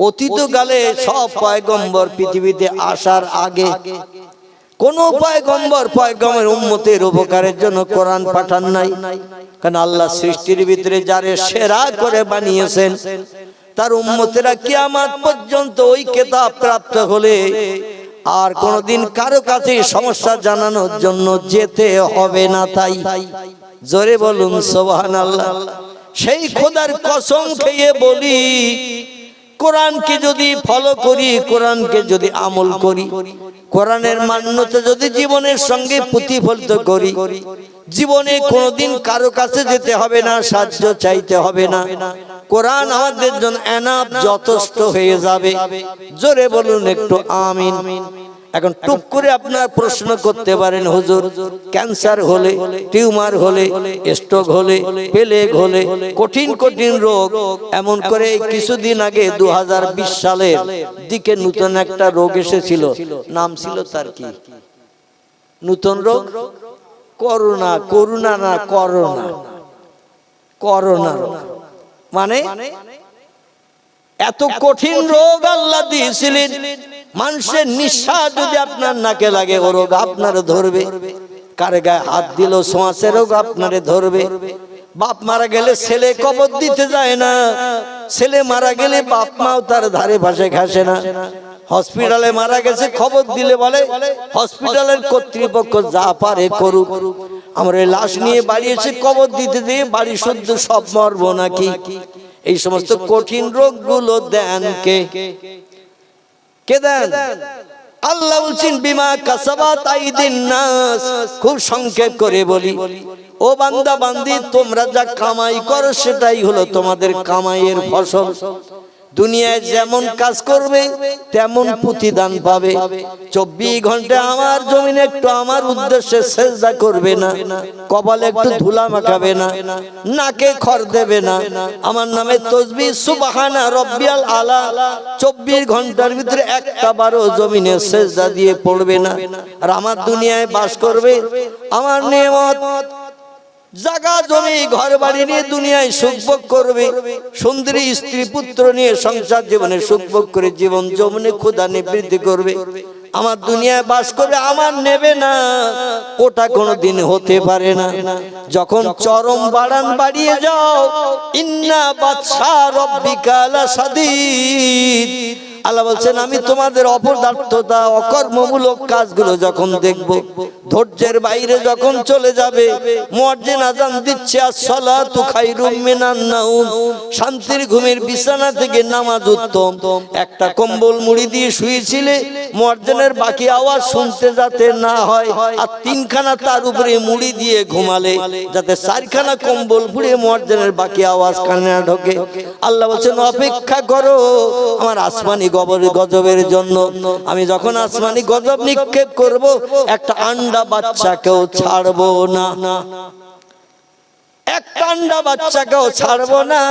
অতীতকালে সব পয়গম্বর পৃথিবীতে আসার আগে। কোন পয়গম্বরের উম্মতের উপকারের জন্য কোরআন পাঠান নাই, কারণ আল্লাহ সৃষ্টির ভিতরে যারে সেরা করে বানিয়েছেন, তার উম্মতেরা কিয়ামত পর্যন্ত ওই কিতাব প্রাপ্ত হলে আর কোনদিন কারো কাছে সমস্যা জানানোর জন্য যেতে হবে না। তাই জোরে বলুন সুবহানাল্লাহ। সেই খোদার কসম খেয়ে বলি, কোরআনকে যদি ফলো করি, কোরআনকে যদি আমল করি, কোরআনের মান্যতা যদি জীবনের সঙ্গে প্রতিফলিত করি, জীবনে কোনোদিন কারো কাছে যেতে হবে না, সাহায্য চাইতে হবে না। কোরআন আমাদের জন্য এনাফ, যথেষ্ট হয়ে যাবে। জোরে বলুন একটু আমিন। এখন টুক করে আপনার প্রশ্ন করতে পারেন, হুজুর ক্যান্সার হলে, টিউমার হলে, স্ট্রোক হলে, প্লেগ হলে, কঠিন কঠিন রোগ, এমন করে কিছুদিন আগে 2020 সালের দিকে নতুন একটা রোগ এসেছিল, নাম ছিল তার কি? নতুন রোগ করোনা। করোনা না, করোনা। করোনা রোগ মানে এত কঠিন রোগ আল্লাহ দিয়েছিলেন, মানুষের নিঃশ্বাস যদি আপনার নাকে লাগে ও রোগ আপনারে ধরবে, কারে গায়ে হাত দিল ছোঁয়াচে রোগ আপনারে ধরবে। বাপ মারা গেলে ছেলে কবর দিতে যায় না, ছেলে মারা গেলে বাপ মাও তার ধারে পাশে ঘাসে না। হসপিটালে মারা গেছে খবর দিলে বলে হসপিটালের কর্তৃপক্ষ যা পারে করুক, আমরা লাশ নিয়ে বাড়ি এসে কবর দিতে দিয়ে বাড়ি শুদ্ধ সব মরবো নাকি? এই সমস্ত কঠিন রোগগুলো দেন কে? কে দেন? আল্লাহ বলছেন বিমা কাসাবাত আইদিন নাস। খুব সংক্ষেপ করে বলি, ও বান্দা বান্দি, তোমরা যা কামাই করো সেটাই হলো তোমাদের কামাইয়ের ফসল। দুনিয়ায় যেমন কাজ করবে তেমন প্রতিদান পাবে। 24 ঘন্টা আমার জমিনে একটু আমার উদ্দেশ্যে সেজদা করবে না, কপালে একটু ধুলা মাখাবে না, নাকে খড় দেবে না, আমার নামে তাসবিহ সুবহানা রব্বিয়াল আলা 24 ঘন্টার ভিতরে একটা বারও জমিনে সেজদা দিয়ে পড়বে না। আর আমার দুনিয়ায় বাস করবে, আমার নেয়ামত জায়গা জমি ঘর বাড়ি নিয়ে দুনিয়ায় সুখভোগ করবে, সুন্দরী স্ত্রী পুত্র নিয়ে সংসার জীবনে সুখভোগ করে জীবন যৌবনে ক্ষুধা নিবৃত্তি করবে। আমার দুনিয়ায় বাস করে আমার নেবে না, ওটা কোনোদিন হতে পারে না। যখন চরম বাড়ান বাড়িয়ে যাও, ইন্না বাদশা রব্বিকা লাশাদীদ, আল্লাহ বলছেন আমি তোমাদের অপদার্থতা অকর্মমূলক কাজগুলো যখন দেখব, ধৈর্যের বাইরে যখন চলে যাবে, মুয়াজ্জিন আযান দিচ্ছে আসসালাতু খায়রুম মিনান নাউম, শান্তির ঘুমের বিছানা থেকে নামাজ উত্তম। একটা কম্বল মুড়ি দিয়ে শুয়েছিলে, মুয়াজ্জিনের বাকি আওয়াজ শুনতে যাতে না হয়, আর 3খানা তার উপরে মুড়ি দিয়ে ঘুমালে যাতে 4খানা কম্বল পুড়ে মুয়াজ্জিনের বাকি আওয়াজ কানে না ঢোকে। আল্লাহ বলছেন অপেক্ষা করো আমার আসমানি গজবের জন্য। আমি যখন আসমানি গজব নিক্ষেপ করব, একটা আন্ডা বাচ্চাকেও ছাড়বো না, একটা আন্ডা বাচ্চাকেও ছাড়বো না।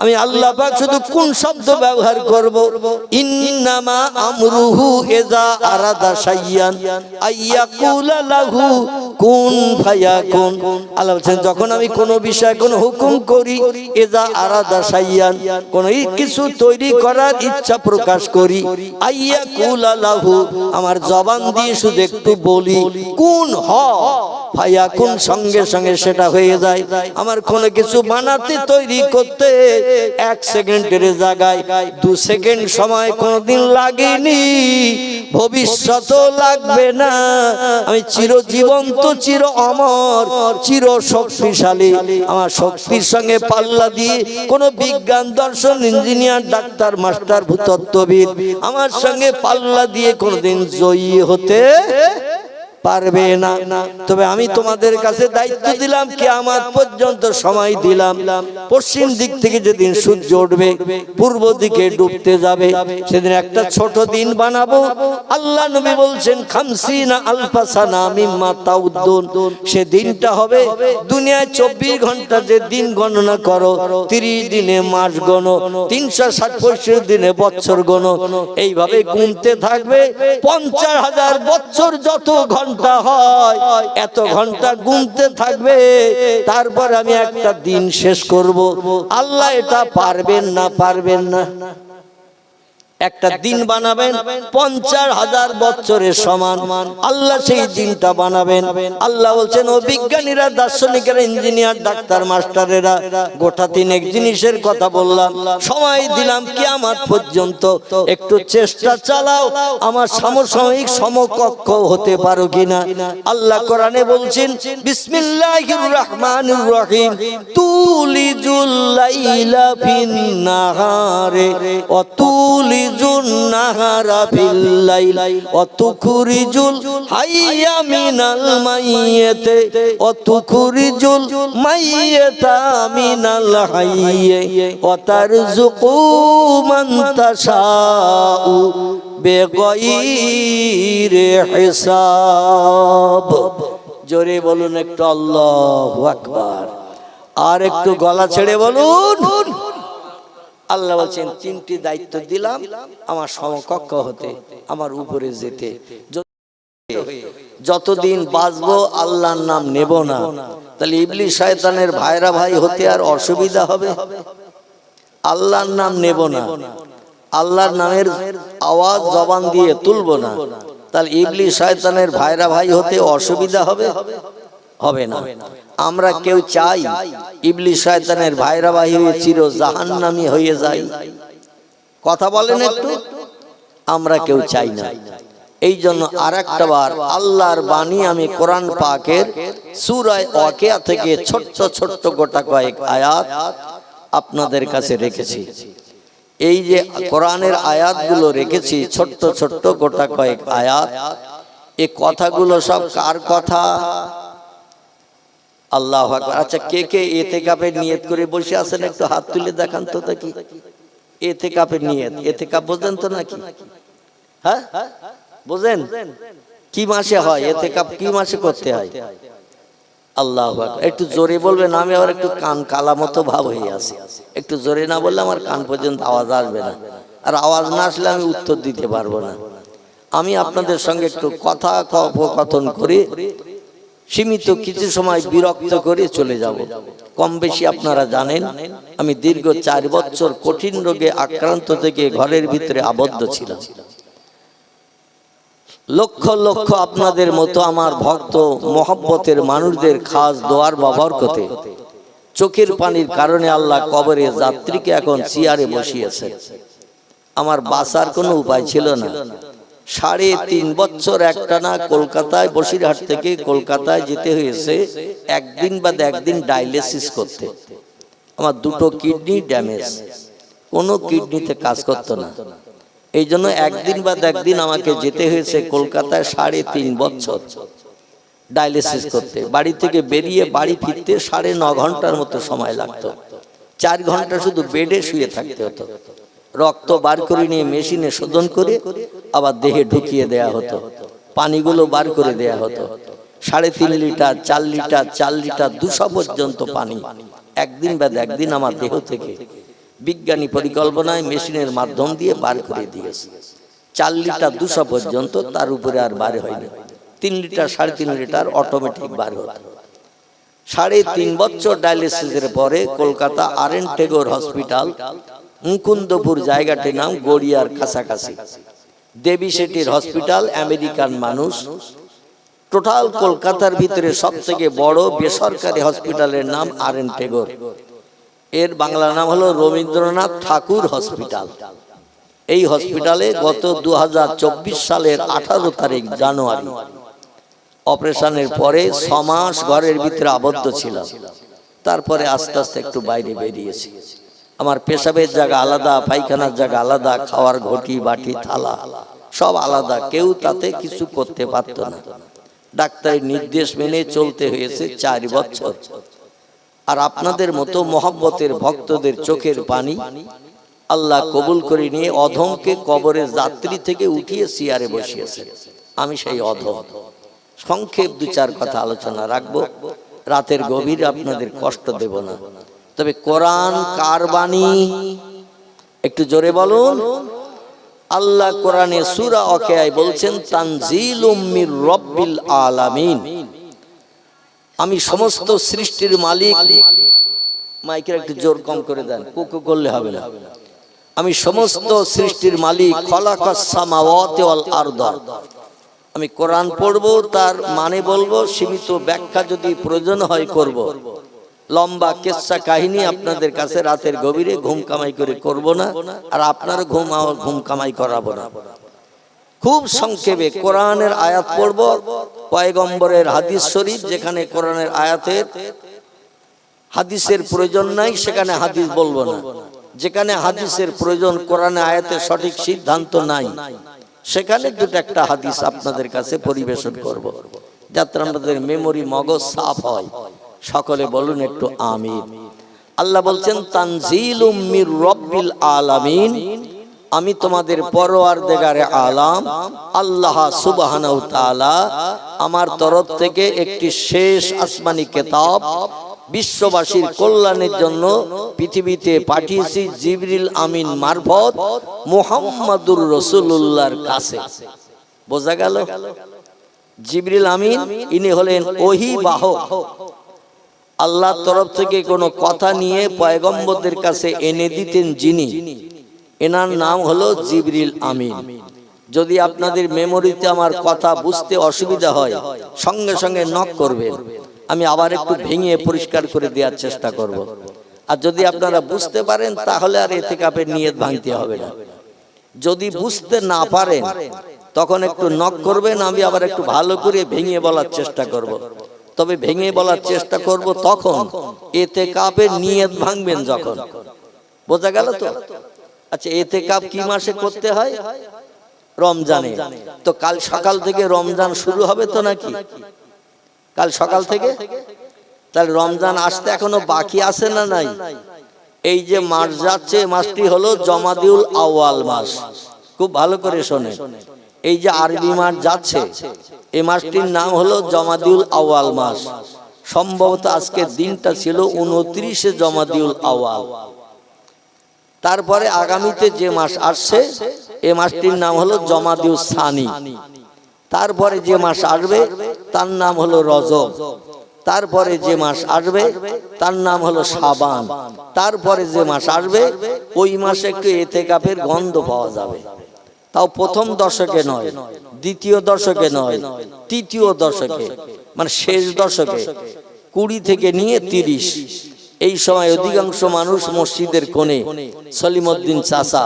আমি আল্লাহ পাক শুধু কোন শব্দ ব্যবহার করব? ইন্নামা আমরুহু ইযা আরাদা শাইয়ান আইয়াকুলা লাহু কুন ফায়াকুন। আল্লাহ বলেন যখন আমি কোনো বিষয় কোনো হুকুম করি, ইযা আরাদা শাইয়ান, কোনো কিছু তৈরি করার ইচ্ছা প্রকাশ করি, আইয়াকুলা লাহু, আমার জবান দিয়ে শুধু একটু বলি কুন হ ফায়াকুন, সঙ্গে সঙ্গে সেটা হয়ে যায়। আমার কোনো কিছু বানাতে তৈরি করতে 1 সেকেন্ডের জায়গায় 2 সেকেন্ড সময় কোনদিন লাগেনি, ভবিষ্যতও লাগবে না। আমি চিরজীবন্ত, চির অমর, চির শক্তিশালী। আমার শক্তির সঙ্গে পাল্লা দিয়ে কোনো বিজ্ঞান দর্শন ইঞ্জিনিয়ার ডাক্তার মাস্টার ভূতত্ত্ববিদ আমার সঙ্গে পাল্লা দিয়ে কোনদিন জয়ী হতে পারবে না। তবে আমি তোমাদের কাছে দায়িত্ব দিলাম, কিয়ামত পর্যন্ত সময় দিলাম, পশ্চিম দিক থেকে যেদিন সূর্য উঠবে পূর্ব দিকে ডুবতে যাবে সেদিন একটা ছোট দিন বানাবো। আল্লাহ নবী বলছেন 50 আলফা সানা মিম্মা তাউদ্দুন, সে দিনটা হবে দুনিয়ায় 24 ঘন্টা যে দিন গণনা করো, 30 দিনে মাস গণো, 365 দিনে বছর গণো, এইভাবে গুনতে থাকবে। 50,000 বছর যত ঘন্টা হয় এত ঘন্টা গুনতে থাকবে, তারপর আমি একটা দিন শেষ করব। আল্লাহ এটা পারবেন না, পারবেন না। একটা দিন বানাবেন 50,000 বছরের সমান, আল্লাহ সেই দিনটা বানাবেন। আল্লাহ বলছেন ও বিজ্ঞানীরা, দার্শনিকেরা, ইঞ্জিনিয়ার, ডাক্তার, মাস্টারেরা, গোটা 3 জিনিসের কথা বললাম, সময় দিলাম কিয়ামত পর্যন্ত, একটু চেষ্টা চালাও আমার সমসাময়িক সমকক্ষ হতে পারো কিনা। আল্লাহ কোরআনে বলছেন বিসমিল্লাহির রহমানির রহিম, তুলিজুল লাইলা ফিন নাহারে ওয়া তুলি নাহারা ফিল লাইল ওয়া তুখরিজুল হাইয়া মিনাল মাইয়িতি ওয়া তুখরিজুল মাইয়িতা মিনাল হাইয়্যি ওয়া তারযুকু মান তাশাউ বিগাইরি হিসাব। জোরে বলুন একটু আল্লাহু আকবার, আর একটু গলা ছেড়ে বলুন। আল্লাহ বলছেন 3টি দায়িত্ব দিলাম আমার সমকক্ষ হতে, আমার উপরে যেতে। যতদিন বাঁচবো আল্লাহর নাম নেব না, তাহলে ইবলিস শয়তানের ভাইরা ভাই হতে আর অসুবিধা হবে? আল্লাহর নাম নেব না, আল্লাহর নামের আওয়াজ জবান দিয়ে তুলব না, তাহলে ইবলিস শয়তানের ভাইরা ভাই হতে অসুবিধা হবে? হবে না। আমরা কেউ চাই ইবলিস শয়তানের ভাইরা ভাই হয়ে চির জাহান্নামী হয়ে যায়? কথা বলেন একটু। আমরা কেউ চাই না। এই জন্য আরেকটা বার আল্লাহর বাণী আমি কোরআন পাকের সূরা ওয়াকিয়া থেকে ছোট্ট ছোট্ট গোটা কয়েক আয়াত আপনাদের কাছে রেখেছি। এই যে কোরআনের আয়াতগুলো রেখেছি ছোট্ট ছোট্ট গোটা কয়েক আয়াত, এই কথাগুলো সব কার কথা? আল্লাহু আকবার। আচ্ছা, কে কে ইতিকাফের নিয়ত করে বসে আছেন একটু হাত তুলে দেখান তো দেখি। ইতিকাফের নিয়ত, ইতিকাফ বোঝেন তো নাকি? হ্যাঁ বোঝেন? কি মাসে হয় ইতিকাফ? কি মাসে করতে হয়? আল্লাহু আকবার। একটু জোরে বলবেন, আমি আবার একটু কান কালা মতো ভাব হয়ে আছে। একটু জোরে না বললে আমার কান পর্যন্ত আওয়াজ আসবে না, আর আওয়াজ না আসলে আমি উত্তর দিতে পারবো না। আমি আপনাদের সঙ্গে একটু কথা কথন করে সীমিত কিছু সময় বিরক্ত করে চলে যাব। কম বেশি আপনারা জানেন আমি দীর্ঘ 4 বছর কঠিন রোগে আক্রান্ত থেকে ঘরের ভিতরে আবদ্ধ ছিলাম। লক্ষ লক্ষ আপনাদের মতো আমার ভক্ত মহব্বতের মানুষদের খাস দোয়ার বরকতে চোখের পানির কারণে আল্লাহ কবরে যাত্রীকে এখন চেয়ারে বসিয়েছে। আমার বাঁচার কোনো উপায় ছিল না। 3.5 বছর একটানা কলকাতায় বসিরহাট থেকে কলকাতায় যেতে হয়েছে একদিন বাদ একদিন ডায়ালিসিস করতে। আমার 2টো কিডনি ড্যামেজ, কোনো কিডনিতে কাজ করতো না। এই জন্য একদিন বাদ একদিন আমাকে যেতে হয়েছে কলকাতায় 3.5 বছর ডায়ালিসিস করতে। বাড়ি থেকে বেরিয়ে বাড়ি ফিরতে 9.5 ঘন্টার মতো সময় লাগতো। 4 ঘন্টা শুধু বেডে শুয়ে থাকতে হতো। রক্ত বার করে নিয়ে মেশিনে শোধন করে আবার দেহে ঢুকিয়ে দেয়া হতো, পানিগুলো বার করে দেয়া হতো। 3.5 লিটার 4 লিটার 4 লিটার 200 পর্যন্ত পানি একদিন বাদ একদিন আমার দেহ থেকে বিজ্ঞানী পরিকল্পনায় মেশিনের মাধ্যম দিয়ে বার করে দিয়েছে। 4 লিটার 200 পর্যন্ত, তার উপরে আর বার হয়নি। 3 লিটার 3.5 লিটার অটোমেটিক বার হতো। 3.5 বছর ডায়ালিসিসের পরে কলকাতা আর.এন. টেগোর হসপিটাল, মুকুন্দপুর জায়গাটির নাম গড়িয়ার কাছাকাছি, দেবী শেঠির হসপিটাল, আমেরিকান মানুষ। টোটাল কলকাতার ভিতরে সব থেকে বড় বেসরকারি হসপিটালের নাম আর.এন. টেগোর। এর বাংলা নাম হলো রবীন্দ্রনাথ ঠাকুর হসপিটাল। এই হসপিটালে গত 2024 সালের 18 তারিখ জানুয়ারি অপারেশনের পরে 6 মাস ঘরের ভিতরে আবদ্ধ ছিলাম। তারপরে আস্তে আস্তে একটু বাইরে বেরিয়েছি। আমার পেশাবের জায়গা আলাদা, পায়খানার জায়গা আলাদা, খাওয়ার ঘটি বাটি থালা সব আলাদা, কেউ তাতে কিছু করতে পারত না। ডাক্তারের নির্দেশ মেনে চলতে হয়েছে 4 বছর। আর আপনাদের মতো মহব্বতের ভক্তদের চোখের পানি আল্লাহ কবুল করে নিয়ে অধমকে কবরের যাত্রী থেকে উঠিয়ে চেয়ারে বসিয়েছে। আমি সেই অধম। সংক্ষেপ 2-4 কথা আলোচনা রাখবো, রাতের গভীরে আপনাদের কষ্ট দেব না। তবে কোরআন কার বাণী একটু জোরে বলুন। আল্লাহ কোরআনে সূরা ওয়াকিয়ায় বলছেন তানজিলুম মির রাব্বিল আলামিন। আমি সমস্ত সৃষ্টির মালিক। মাইকের একটু জোর কম করে দেন, কুকু করলে হবে না। আমি সমস্ত সৃষ্টির মালিক। খলাকাস সামাওয়াতি ওয়াল আরদ। আমি কোরআন পড়বো, তার মানে বলবো, সীমিত ব্যাখ্যা যদি প্রয়োজন হয় করব। লম্বা কিসসা কাহিনী আপনাদের কাছে রাতের গভীরে ঘুম কামাই করে করব না, আর আপনার ঘুম কামাই করাবো না। খুব সংক্ষেপে কোরআনের আয়াত পড়ব, পয়গম্বরের হাদিস শরীফ, যেখানে কোরআনের আয়াতের হাদিসের প্রয়োজন নাই সেখানে হাদিস বলবো না, যেখানে হাদিসের প্রয়োজন কোরআনের আয়াতের সঠিক সিদ্ধান্ত নাই সেখানে 2-1টা হাদিস আপনাদের কাছে পরিবেশন করব, যাতে আমাদের মেমোরি মগজ সাফ হয়। সকলে বলুন একটু আমিন। আল্লাহ বলছেন তানজিলুম মির রাব্বিল আলামিন। আমি তোমাদের পরওয়ারদিগারে আলাম আল্লাহ সুবহানাহু ওয়া তাআলা আমার তরফ থেকে একটি শেষ আসমানি কিতাব বিশ্ববাসীর কল্যাণের জন্য পৃথিবীতে পাঠিয়েছি জিবরিল আমিন মারফত মুহাম্মাদুর রাসূলুল্লাহর কাছে। বোঝা গেল? জিবরিল আমিন ইনি হলেন ওহী বাহক। আল্লাহর তরফ থেকে কোনো কথা নিয়ে পয়গম্বরদের কাছে এনে দিতেন যিনি, এনার নাম হলো জিবরিল আমিন। যদি আপনাদের মেমোরিতে আমার কথা বুঝতে অসুবিধা হয় সঙ্গে সঙ্গে নক করবেন, আমি আবার একটু ভেঙে পরিষ্কার করে দেওয়ার চেষ্টা করব। আর যদি আপনারা বুঝতে পারেন তাহলে আর ইতিকাফের নিয়ত ভাঙতে হবে না। যদি বুঝতে না পারেন তখন একটু নক করবেন, আমি আবার একটু ভালো করে ভেঙে বলার চেষ্টা করব। তবে ভেঙে বলার চেষ্টা করব তখন ইতিকাফের নিয়ত ভাঙবেন যখন। বোঝা গেল তো? আচ্ছা, ইতিকাফ কি মাসে করতে হয়? রমজানে। তো কাল সকাল থেকে রমজান শুরু হবে তো নাকি? কাল সকাল থেকে? তাহলে রমজান আসতে এখনো বাকি আছে না নাই? এই যে মাস যাচ্ছে, মাসটি হলো জমাদিউল আউয়াল মাস। খুব ভালো করে শোনেন, এই যে আরবি মাস যাচ্ছে এই মাসটির নাম হলো জমাদিউল আউয়াল মাস। সম্ভবত আজকের দিনটা ছিল 29শে জমাদিউল আউয়াল। তারপরে আগামীতে যে মাস আসছে এই মাসটির নাম হলো জমাদিউল সানি। তারপরে যে মাস আসবে তার নাম হলো রজব। তারপরে যে মাস আসবে তার নাম হলো শাবান। তারপরে যে মাস আসবে ওই মাসে একটু ইতিকাফের গন্ধ পাওয়া যাবে। তাও প্রথম দশকে নয়, দ্বিতীয় দশকে নয়, তৃতীয় দশকে, মানে শেষ দশকে 20 থেকে নিয়ে 30। এই সময় অধিকাংশ মানুষ মসজিদের কোণে সলিমউদ্দিন চাচা,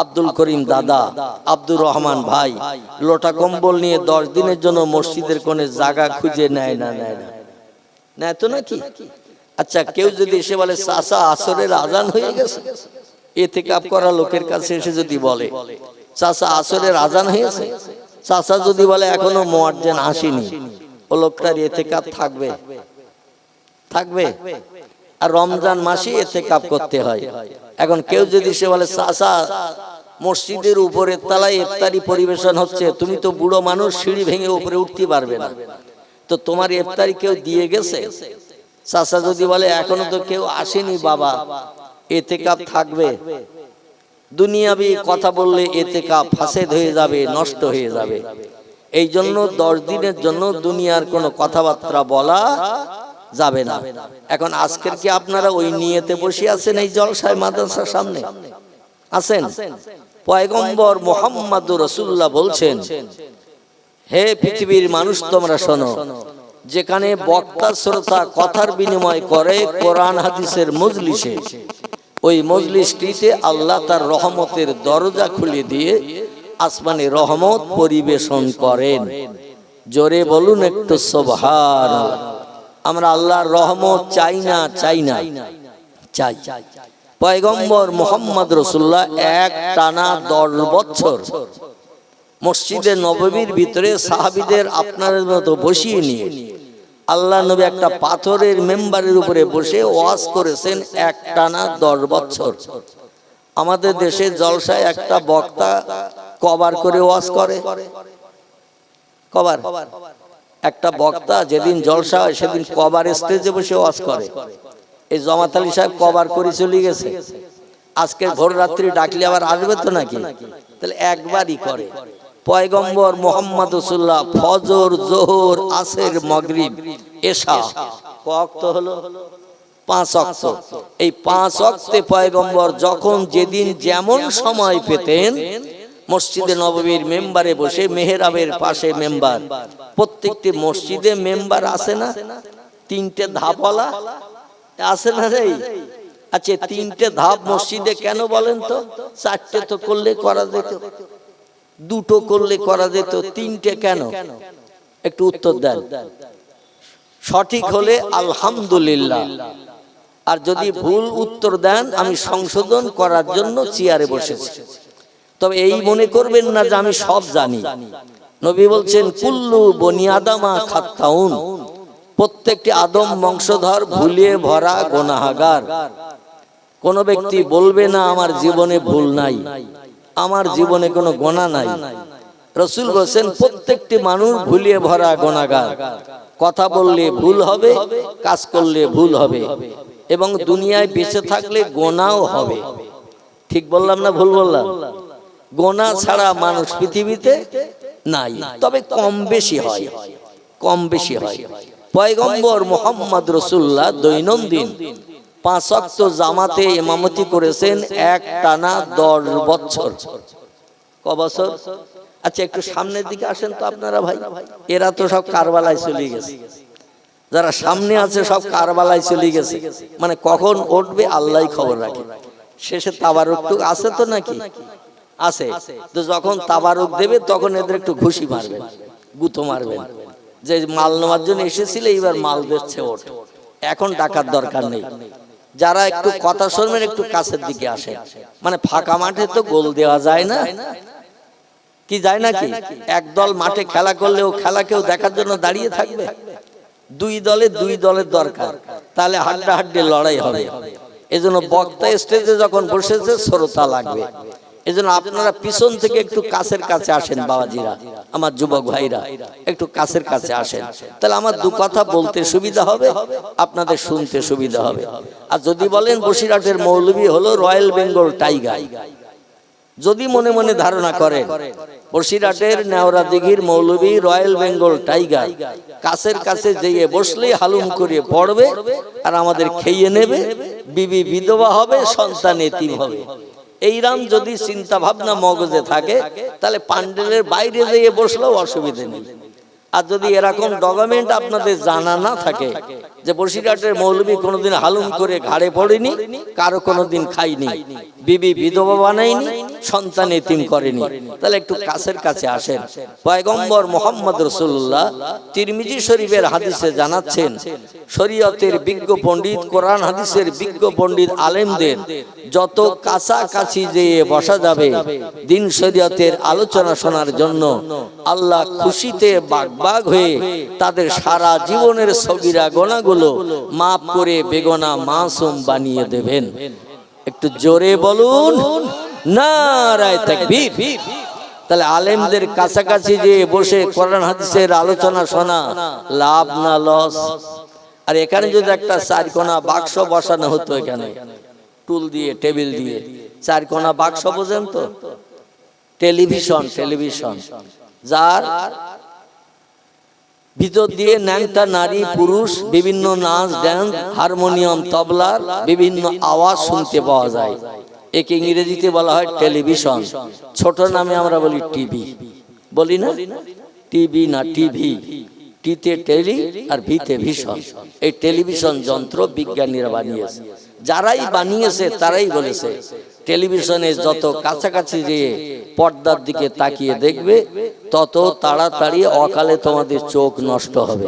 আব্দুল করিম দাদা, আব্দুর রহমান ভাই লোটা কম্বল নিয়ে 10 দিনের জন্য মসজিদের কোণে জায়গা খুঁজে নেয় না তো নাকি? আচ্ছা, কেউ যদি এসে বলে চাচা আসরের আজান হয়ে গেছে, ইতিকাফ করা লোকের কাছে এসে যদি বলে চাচা আসরের আজান হয়েছে, চাচা যদি বলে এখনো মুয়াজ্জিন আসেনি, ও লোকটার ইতিকাফ থাকবে? আর রমজান মাসে ইতিকাফ করতে হয়। এখন কেউ যদি সে বলে চাচা মসজিদের উপরের তলায় ইফতারি পরিবেশন হচ্ছে, তুমি তো বুড়ো মানুষ, সিঁড়ি ভেঙে উপরে উঠতে পারবে না, তো তোমার ইফতারি কেউ দিয়ে গেছে? চাচা যদি বলে এখনো তো কেউ আসেনি বাবা, ইতিকাফ থাকবে? দুনিয়াবি কথা বললে ইতিকাফ ফাসেদ হয়ে যাবে, নষ্ট হয়ে যাবে। এই জন্য 10 দিনের জন্য দুনিয়ার কোনো কথাবার্তা বলা যাবে না। এখন আজকের কি আপনারা ওই নিয়তে বসে আছেন এই জলসায় মাদ্রাসার সামনে আছেন? পয়গম্বর মুহাম্মদুর রাসূলুল্লাহ বলছেন, হে পৃথিবীর মানুষ তোমরা শোনো, যেখানে বক্তা শ্রোতা কথার বিনিময় করে কোরআন হাদিসের মজলিসে, ওই মজলিসটিতে আল্লাহ তার রহমতের দরজা খুলে দিয়ে আসমানে রহমত পরিবেশন করেন। জোরে বলুন একটু সুবহানাল্লাহ। আমরা আল্লাহর রহমত চাই না? চাই। পয়গম্বর মুহাম্মদ রাসূলুল্লাহ এক টানা 10 বছর মসজিদে নববীর ভিতরে সাহাবীদের আপনাদের মতো বসিয়ে নিয়ে আল্লাহ নবী একটা পাথরের মেম্বারের উপরে বসে ওয়াজ করেছেন এক টানা 10 বছর। আমাদের দেশে জলসায় একটা বক্তা কভার করে ওয়াজ করে। কভার একটা বক্তা যেদিন জলসা হয় সেদিন কভার স্টেজে বসে ওয়াজ করে। এই জামাত আলী সাহেব কভার করে চলে গেছে, আজকে ভোর রাত্রি ডাকলে আবার আসবে তো নাকি? তাহলে একবারই করে। পয়গম্বর মুহাম্মদ রাসূলুল্লাহ ফজর, যোহর, আসর, মাগরিব, এশা ওয়াক্ত হলো 5 ওয়াক্ত। এই 5 ওয়াক্তে পয়গম্বর যখন যেদিন যেমন সময় পেতেন মসজিদে নববীর মেম্বারে বসে, মেহরাবের পাশে মেম্বার, প্রত্যেকটি মসজিদে মেম্বার আছে না? 3টে ধাপওয়ালা আছে না রে? আচ্ছা, 3টে ধাপ মসজিদে কেন বলেন তো? 4টে তো করলে করা যেত, 2টো করলে করা যেত, 3টে কেন? একটু উত্তর দেন। সঠিক হলে আলহামদুলিল্লাহ, আর যদি ভুল উত্তর দেন আমি সংশোধন করার জন্য চেয়ারে বসেছি। তবে এই মনে করবেন না যে আমি সব জানি। নবী বলছেন কুল্লু বনি আদমা খাত্তাউন, প্রত্যেকটি আদম বংশধর ভুলে ভরা গুনাহগার। কোন ব্যক্তি বলবে না আমার জীবনে ভুল নাই, আমার জীবনে কোনো গুনাহ নাই। রাসূল বলেন প্রত্যেকটি মানুষ ভুলে ভরা গুনাহগার। কথা বললে ভুল হবে, কাজ করলে ভুল হবে, এবং দুনিয়ায় বেঁচে থাকলে গুনাহও হবে। ঠিক বললাম না ভুল বললাম? গুনাহ ছাড়া মানুষ পৃথিবীতে নাই, তবে কম বেশি হয়। পয়গম্বর মুহাম্মদ রাসূলুল্লাহ দৈনন্দিন 5 ওয়াক্ত জামাতে ইমামতি করেছেন এক টানা 10 বছর। ক বছর? আচ্ছা একটু সামনের দিকে আসেন তো আপনারা ভাই, এরা তো সব কারবালায় চলে গেছে, যারা সামনে আছে সব কারবালায় চলে গেছে, মানে কখন উঠবে আল্লাহই খবর রাখে। শেষে তাবারুক তো আছে তো নাকি? আছে তো, যখন তাবারুক দেবে তখন এদের একটু ঘুষি মারবেন, গুঁতো মারবেন, যে মাল নেওয়ার জন্য এসেছিলে এবার মাল দিচ্ছে ওঠ, এখন টাকার দরকার নেই। যারা একটু কথা শুনবেন একটু কাছের দিকে আসেন, মানে ফাঁকা মাঠে তো গোল দেওয়া যায় না, কি যায় নাকি? একদল মাঠে খেলা করলেও খেলা কেউ দেখার জন্য দাঁড়িয়ে থাকবে? দুই দলের দরকার, তাহলে হাড্ডাহাড্ডি লড়াই হবে। এজন্য বক্তা স্টেজে যখন বসেছে শ্রোতা লাগবে। এজন্য আপনারা পিছন থেকে একটু কাছের কাছে আসেন বাবাজিরা, আমার যুবক ভাইরা একটু কাছের কাছে আসেন, তাহলে আমার দু কথা বলতে সুবিধা হবে, আপনাদের শুনতে সুবিধা হবে। আর যদি বলেন বসিরহাটের মৌলবী হলো রয়্যাল বেঙ্গল টাইগার, যদি মনে মনে ধারণা করেন বসিরহাটের নেওরা দিঘির মৌলবী রয়্যাল বেঙ্গল টাইগার, কাছের কাছে যেয়ে বসলেই হালুম করে পড়বে আর আমাদের খেয়ে নেবে, বিবি বিধবা হবে, সন্তান এতিম হবে, এইরাম যদি চিন্তা ভাবনা মগজে থাকে তাহলে প্যান্ডেলের বাইরে যেয়ে বসলেও অসুবিধা নেই। আর যদি এরকম ডকুমেন্ট আপনাদের জানা না থাকে যে বসিরহাটের মৌলবী কোনোদিন হালুম করে ঘাড়ে পড়েনি, কারো কোনোদিন খাইনি, বিবি বিধবা বানায়নি, সন্তান এতিম করেনি, তাহলে একটু কাছের কাছে আসেন। পয়গম্বর মুহাম্মদ রাসূলুল্লাহ তিরমিজি শরীফের হাদিসে জানাচ্ছেন, শরীয়তের বিজ্ঞ পণ্ডিত, কোরআন হাদিসের বিজ্ঞ পণ্ডিত আলেমদের যত কাছাকাছি যেয়ে বসা যাবে দিন শরীয়তের আলোচনা শোনার জন্য, আল্লাহ খুশিতে বাগবাগ হয়ে তাদের সারা জীবনের সগীরা গুনাহগুলো মাফ করে বেগুনা মাসুম বানিয়ে দেবেন। একটু জোরে বলুন নারায়ে তাকবীর। তাহলে আলেমদের কাছাকাছি যে বসে কোরআন হাদিসের আলোচনা শোনা লাভ না লস? আর এখানে যদি একটা চারকোনা বাক্স বসানো হতো, এখানে টুল দিয়ে টেবিল দিয়ে চারকোনা বাক্স, বোঝেন তো? টেলিভিশন যার ভিতর দিয়ে ন্যাংটা নারী পুরুষ বিভিন্ন নাচ ড্যান্স হারমোনিয়াম তবলার বিভিন্ন আওয়াজ শুনতে পাওয়া যায়, একে ইংরেজিতে বলা হয় টেলিভিশন, ছোট নামে আমরা বলি টিভি, বলি না? টিভি না টিভি, টিতে টেলি আর ভিতে ভীষণ। এই টেলিভিশন যন্ত্র বিজ্ঞানীরা বানিয়েছে, যারাই বানিয়েছে তারাই বলেছে টেলিভিশনে যত কাছাকাছি যেয়ে পর্দার দিকে তাকিয়ে দেখবে তত তাড়াতাড়ি অকালে তোমাদের চোখ নষ্ট হবে।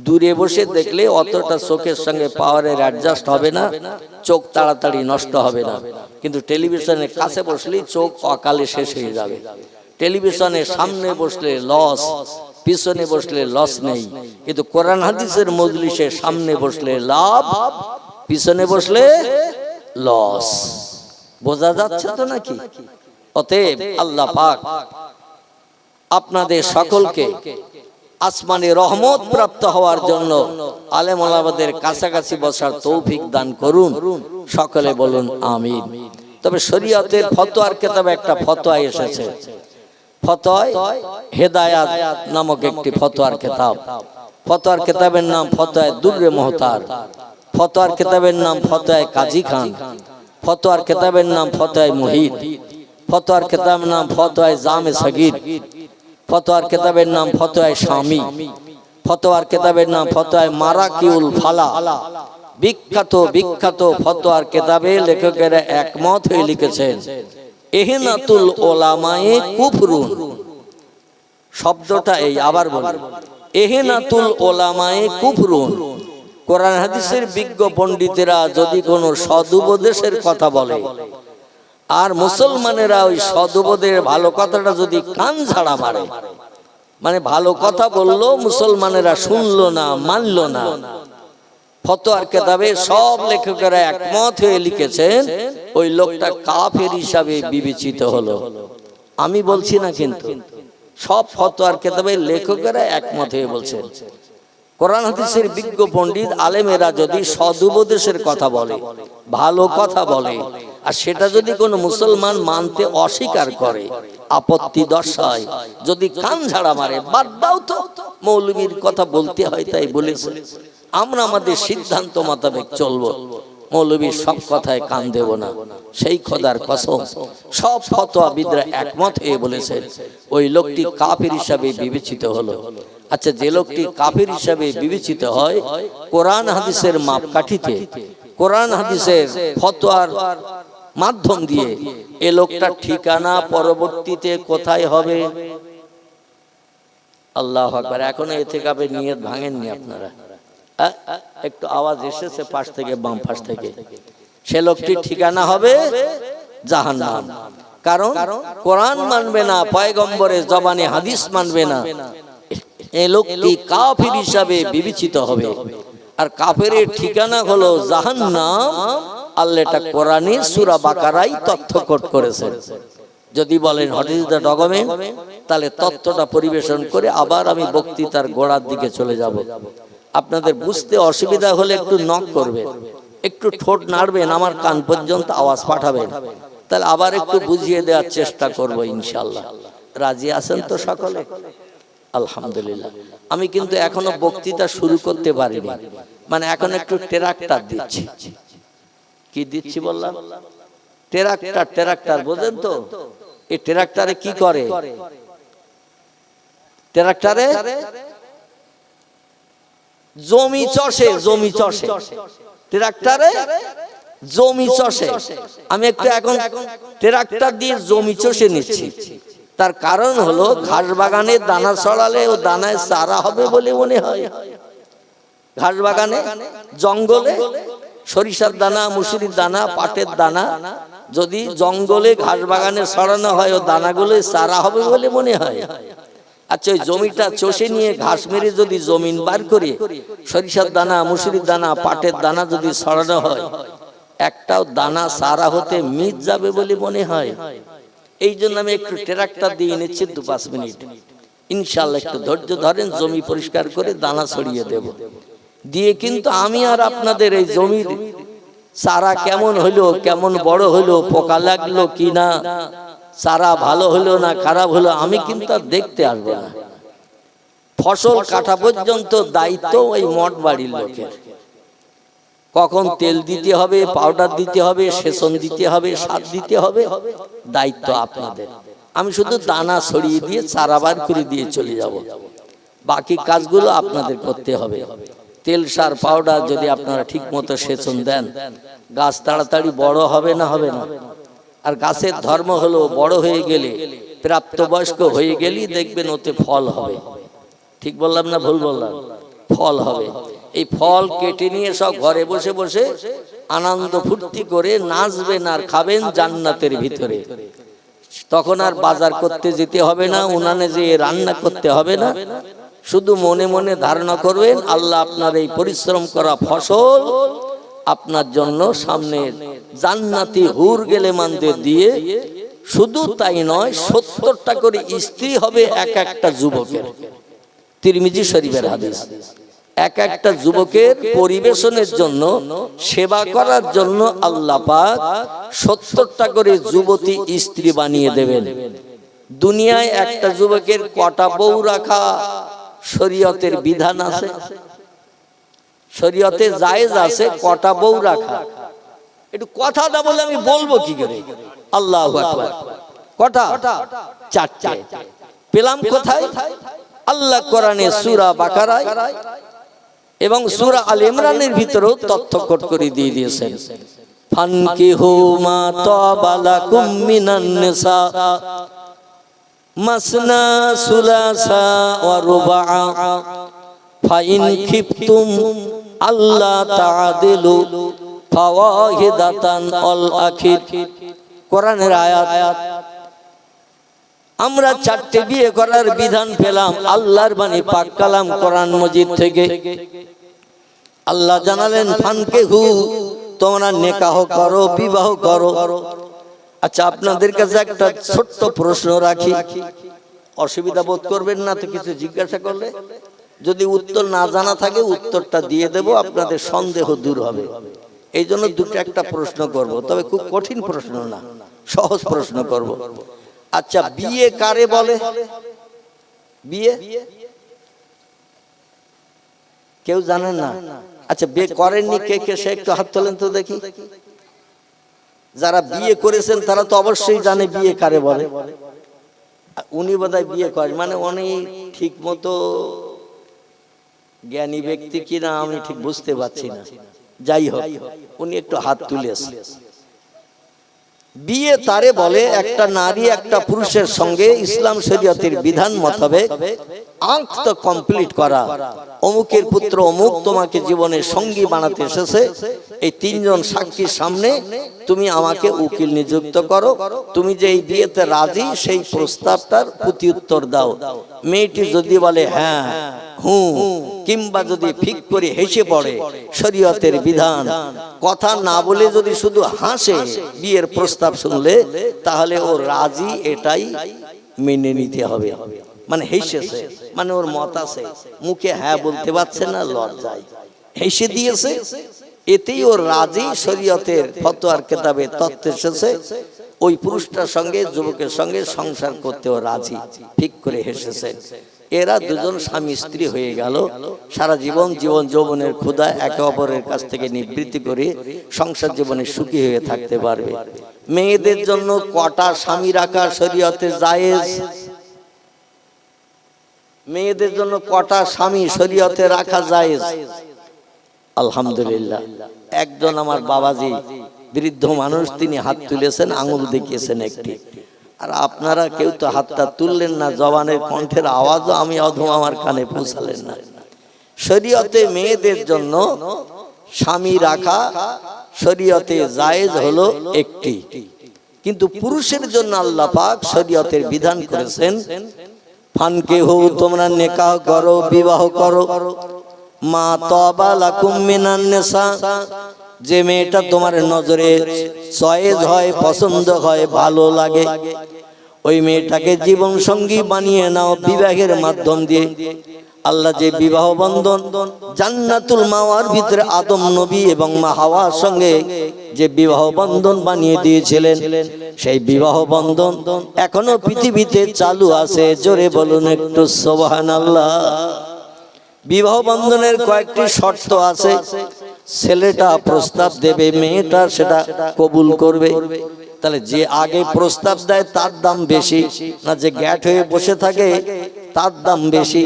দূরে বসে দেখলে অতটা চোখের সঙ্গে পাওয়ারের অ্যাডজাস্ট হবে না, চোখ তাড়াতাড়ি নষ্ট হবে না, কিন্তু টেলিভিশনের কাছে বসলেই চোখ অকালে শেষ হয়ে যাবে। টেলিভিশনের সামনে বসলে লস, পিছনে বসলে লস নেই, কিন্তু কোরআন হাদিসের মজলিসের সামনে বসলে লাভ, পিছনে বসলে লস। বোঝা যাচ্ছে তো নাকি? অতএব আল্লাহ পাক আপনাদের সকলকে আসমানে রহমত প্রাপ্ত হওয়ার জন্য আলেম ওলামাদের কাছাকাছি বসার তৌফিক দান করুন, সকলে বলুন আমিন। তবে শরীয়তের ফতোয়ার কিতাবে একটা ফতোয়া এসেছে, ফতোয়ায়ে হেদায়াত নামক একটি ফতোয়ার কিতাব। ফতোয়ার কিতাবের নাম ফতোয়ায়ে দুররে মুহতার, ফতোয়ার কিতাবের নাম ফতোয়ায়ে কাজী খান, ফতোয়ার কিতাবের নাম ফতোয়ায়ে মুহিত, ফতোয়ার কিতাবের নাম ফতোয়ায়ে জামে সগীর, ফতোয়ার কিতাবের নাম ফতোয়ায়ে শামী, ফতোয়ার কিতাবের নাম ফতোয়ায়ে মারাকিউল ফালা। বিখ্যাত ফতোয়ার কিতাবে লেখকেরা একমত হয়ে লিখেছেন ইহনাতুল উলামায়ে কুফরুন। শব্দটা এই, আবার বলি, ইহনাতুল উলামায়ে কুফরুন। কোরআন হাদিসের বিজ্ঞ পণ্ডিতেরা যদি কোনো সদুপদেশের কথা বলে আর মুসলমানেরা ওই সদুপদের ভালো কথাটা যদি কান ঝাড়া মারে, মানে ভালো কথা বললো মুসলমানেরা শুনলো না, মানলো না, ফতোয়ার কিতাবে সব লেখকেরা একমত হয়ে লিখেছেন ওই লোকটা কাফের হিসাবে বিবেচিত হলো। আমি বলছি না, কিন্তু সব ফতোয়ার কিতাবে লেখকেরা একমত হয়ে বলছেন কোরআন হাদিসের বিজ্ঞ পণ্ডিত আলেমেরা যদি সদুপদেশের কথা বলে, ভালো কথা বলে, আর সেটা যদি কোনো মুসলমান মানতে অস্বীকার করে, আপত্তি দর্শায়, যদি কান ঝাড়া মারে, বাদ দাও তো, মৌলবীর কথা বলতে হয় তাই বলেছে, আমরা আমাদের সিদ্ধান্ত মোতাবেক চলবো, মৌলবীর সব কথায় কান দেব না। সেই খোদার কসম, সব ফতোয়াবিদরা একমত হয়ে বলেছে ওই লোকটি কাফির হিসাবে বিবেচিত হলো। আচ্ছা, যে লোকটি কাফির হিসাবে বিবেচিত হয় কোরআন হাদিসের মাপকাঠিতে, কোরআন হাদিসের ফতোয়ার মাধ্যম দিয়ে, এ লোকটার ঠিকানা পরবর্তীতে কোথায় হবে? আল্লাহু আকবার। এখনো ইতিকাফে নিয়ত ভাঙেননি আপনারা? একটু আওয়াজ এসেছে পাশ থেকে, বাম পাশ থেকে। সে লোকটির ঠিকানা হবে জাহান্নাম। কারণ কোরআন মানবে না, পয়গম্বরের জবানে হাদিস মানবে না, এই লোকটি কাফির হিসাবে বিবেচিত হবে। আর কাফেরের ঠিকানা হলো জাহান্নাম। আল্লাহ এটা কোরআনে সূরা বাকারায় তথ্য কোট করেছেন। যদি বলেন হোয়াট ইজ দ্য ডকুমেন্ট, তাহলে তথ্যটা পরিবেশন করে আবার আমি বক্তৃতার গোড়ার দিকে চলে যাব। আপনাদের বুঝতে অসুবিধা হলে একটু নক করবেন, একটু ঠোঁট নাড়বেন, আমার কান পর্যন্ত আওয়াজ পাঠাবেন, তাহলে আবার একটু বুঝিয়ে দেওয়ার চেষ্টা করব ইনশাআল্লাহ। রাজি আছেন তো সকলে? আলহামদুলিল্লাহ। আমি কিন্তু এখনো বক্তৃতা শুরু করতে পারিনি, মানে এখন একটু ট্রাক্টর দিচ্ছি। কি দিচ্ছি বললাম? ট্রাক্টর। ট্রাক্টর বোঝেন তো? এই ট্রাক্টরে কি করে? ট্রাক্টরে জমি চষে, জমি চষে। ট্রাক্টরে জমি চষে। আমি একটু এখন ট্রাক্টর দিয়ে জমি চষে নিচ্ছি। তার কারণ হলো ঘাস বাগানে দানা ছড়ালে ও দানায় চারা হবে বলে মনে হয়। ঘাস বাগানে, জঙ্গলে সরিষার দানা, মুসুরির দানা, পাটের দানা যদি জঙ্গলে ঘাস বাগানে ছড়ানো হয়, ও দানাগুলো চারা হবে বলে মনে হয়। আচ্ছা, ওই জমিটা চষে নিয়ে ঘাস মেরে যদি জমিন বার করে সরিষার দানা, মুসুরির দানা, পাটের দানা যদি ছড়ানো হয়, একটাও দানা চারা হতে মিট যাবে বলে মনে হয়। এই জন্য আমি একটু ট্রাক্টর দিয়ে নিচ্ছি 2-5 মিনিট। ইনশাআল্লাহ একটু ধৈর্য ধরেন, জমি পরিষ্কার করে দানা ছড়িয়ে দেব। দিয়ে কিন্তু আমি আর আপনাদের এই জমির চারা কেমন হলো, কেমন বড় হলো, পোকা লাগলো কিনা, চারা ভালো হলো না খারাপ হলো, আমি কিন্তু আর দেখতে আসবো না। ফসল কাটা পর্যন্ত দায়িত্ব ওই মঠ বাড়ির লোকের। কখন তেল দিতে হবে, পাউডার দিতে হবে, সেচন দিতে হবে, সার দিতে হবে, দায়িত্ব আপনাদের। আমি শুধু দানা ছড়িয়ে দিয়ে চারা বার করে দিয়ে চলে যাব। বাকি কাজগুলো আপনাদের করতে হবে। তেল, সার, পাউডার যদি আপনারা ঠিক মতো সেচন দেন, গাছ তাড়াতাড়ি বড় হবে না? হবে না? আর গাছের ধর্ম হলো বড় হয়ে গেলে, প্রাপ্তবয়স্ক হয়ে গেলেই দেখবেন ওতে ফল হবে। ঠিক বললাম না ভুল বললাম? ফল হবে। এই ফল কেটে নিয়ে সব ঘরে বসে বসে আনন্দ ফুর্তি করে নাচবেন আর খাবেন জান্নাতের ভিতরে। তখন আর বাজার করতে যেতে হবে না, উনানে যে রান্না করতে হবে না। শুধু মনে মনে ধারণা করবেন আল্লাহ আপনার এই পরিশ্রম করা ফসল আপনার জন্য সামনে জান্নাতি হুর গেলেমানদের দিয়ে, শুধু তাই নয় 70টা করে স্ত্রী হবে এক একটা যুবকের। তিরমিজি শরীফের হাদিস। এক একটা যুবকের পরিবেশনের জন্য, সেবা করার জন্য আল্লাহ পাক 70টা করে যুবতী স্ত্রী বানিয়ে দেবেন। দুনিয়ায় একটা যুবকের কটা বউ রাখা শরীয়তের বিধান আছে? শরীয়তে জায়েজ আছে কটা বউ রাখা? একটু কথা না বলে আমি বলবো কি করে? আল্লাহু আকবার। কটা? 4টে। পেলাম কোথায়? আল্লাহ কোরআনে সূরা বাকারায় এবং সূরা আল ইমরানের ভিতরেও তথ্য কোট করে দিয়ে দিয়েছেন। ফানকিহু মা তাবা লাকুম মিনান নিসা মাসনা সুলাসা ওয়া রুবা ফাইন খিফতুম আল্লাহ তাআদিলু ফাওয়াহিদাতান আল আখির। কোরআনের আয়াত। আমরা 4টে বিয়ে করার বিধান পেলাম আল্লাহর বাণী পাক কালাম কোরআন মজিদ থেকে। আল্লাহ জানালেন ফানকিহু, তোমরা নিকাহ করো, বিবাহ করো। আচ্ছা, আপনাদের কাছে একটা ছোট্ট প্রশ্ন রাখি, অসুবিধা বোধ করবেন না তো কিছু জিজ্ঞাসা করলে? যদি উত্তর না জানা থাকে উত্তরটা দিয়ে দেব, আপনাদের সন্দেহ দূর হবে। এই জন্য দুটো একটা প্রশ্ন করব, তবে খুব কঠিন প্রশ্ন না, সহজ প্রশ্ন করব। আচ্ছা, বিয়ে কারে বলে? বিয়ে কেউ জানেন না? আচ্ছা, বিয়ে করেননি কে কে সে একটু হাত তোলেন তো দেখি। যারা বিয়ে করেছেন তারা তো অবশ্যই জানে বিয়ে কারে বলে। উনি বোধহয় বিয়ে করেন, মানে উনি ঠিক মতো জ্ঞানী ব্যক্তি কিনা আমি ঠিক বুঝতে পারছি না। যাই হোক, উনি একটু হাত তুলেছেন। বিয়ে তারে বলে একটা নারী একটা পুরুষের সঙ্গে ইসলাম শরীয়তের বিধান মোতাবেক আংশত কমপ্লিট করা। অমুকের পুত্র অমুক তোমাকে জীবনের সঙ্গী বানাতে এসেছে, এই তিনজন সাক্ষীর সামনে তুমি আমাকে উকিল নিযুক্ত করো, তুমি যে এই বিয়েতে রাজি সেই প্রস্তাবটার প্রতি উত্তর দাও। মেয়েটি যদি বলে হ্যাঁ হুঁ, কিংবা যদি ফিক করে হেসে পড়ে শরীয়তের বিধান, কথা না বলে যদি শুধু হাসে বিয়ের প্রস্তাব শুনলে, তাহলে ও রাজি, এটাই মেনে নিতে হবে। মানে হেসেছে, মানে ওর মত আছে, মুখে হ্যাঁ বলতে পারছে না, লজ্জায় হেসে দিয়েছে, এতেই ওর রাজি। শরীয়তের ফতোয়ার কিতাবে তথ্য এসেছে ওই পুরুষটার সঙ্গে যুবকের সঙ্গে সংসার করতেও রাজি, ঠিক করে হেসেছে। এরা দুজন স্বামী স্ত্রী হয়ে গেল, সারা জীবন জীবন যৌবনের ক্ষুধা একে অপরের কাছ থেকে নিবৃত্তি করে সংসার জীবনে সুখী হয়ে থাকতে পারবে। মেয়েদের জন্য কটা স্বামী রাখা শরীয়তে জায়েজ? মেয়েদের জন্য কটা স্বামী শরীয়তে রাখা জায়েজ? আলহামদুলিল্লাহ, একজন আমার বাবাজি বৃদ্ধ মানুষ, তিনি হাত তুলেছেন, আঙুল দেখিয়েছেন একটি। আর আপনারা কেউ তো হাতটা তুললেন না, জবানের কণ্ঠের আওয়াজও আমি অধম আমার কানে পৌঁছালেন না। শরীয়তে মেয়েদের জন্য স্বামী রাখা শরীয়তে জায়েজ হলো একটি, কিন্তু পুরুষের জন্য আল্লাহ পাক শরীয়তের বিধান করেছেন ফানকিহু, তোমরা নিকাহ করো, বিবাহ করো, মা তাবা লাকুম মিনান নিসা, যে মেয়েটা তোমার নজরে চয়েস হয়, পছন্দ হয়, ভালো লাগে, ওই মেয়েটাকে জীবন সঙ্গী বানিয়ে নাও বিবাহের মাধ্যম দিয়ে। আল্লাহ যে বিবাহ বন্ধন জান্নাতুল মাওয়ার ভিতরে আদম নবী এবং মা হাওয়ার সঙ্গে যে বিবাহ বন্ধন বানিয়ে দিয়েছিলেন, সেই বিবাহ বন্ধন এখনো পৃথিবীতে চালু আছে। জোরে বলুন একটু সুবহানাল্লাহ। বিবাহ বন্ধনের কয়েকটি শর্ত আছে। ছেলেটা প্রস্তাব দেবে, মেয়েটা সেটা কবুল করবে। তাহলে যে আগে প্রস্তাব দেয় তার দাম বেশি না যে গ্যাট হয়ে বসে থাকে তার দাম বেশি?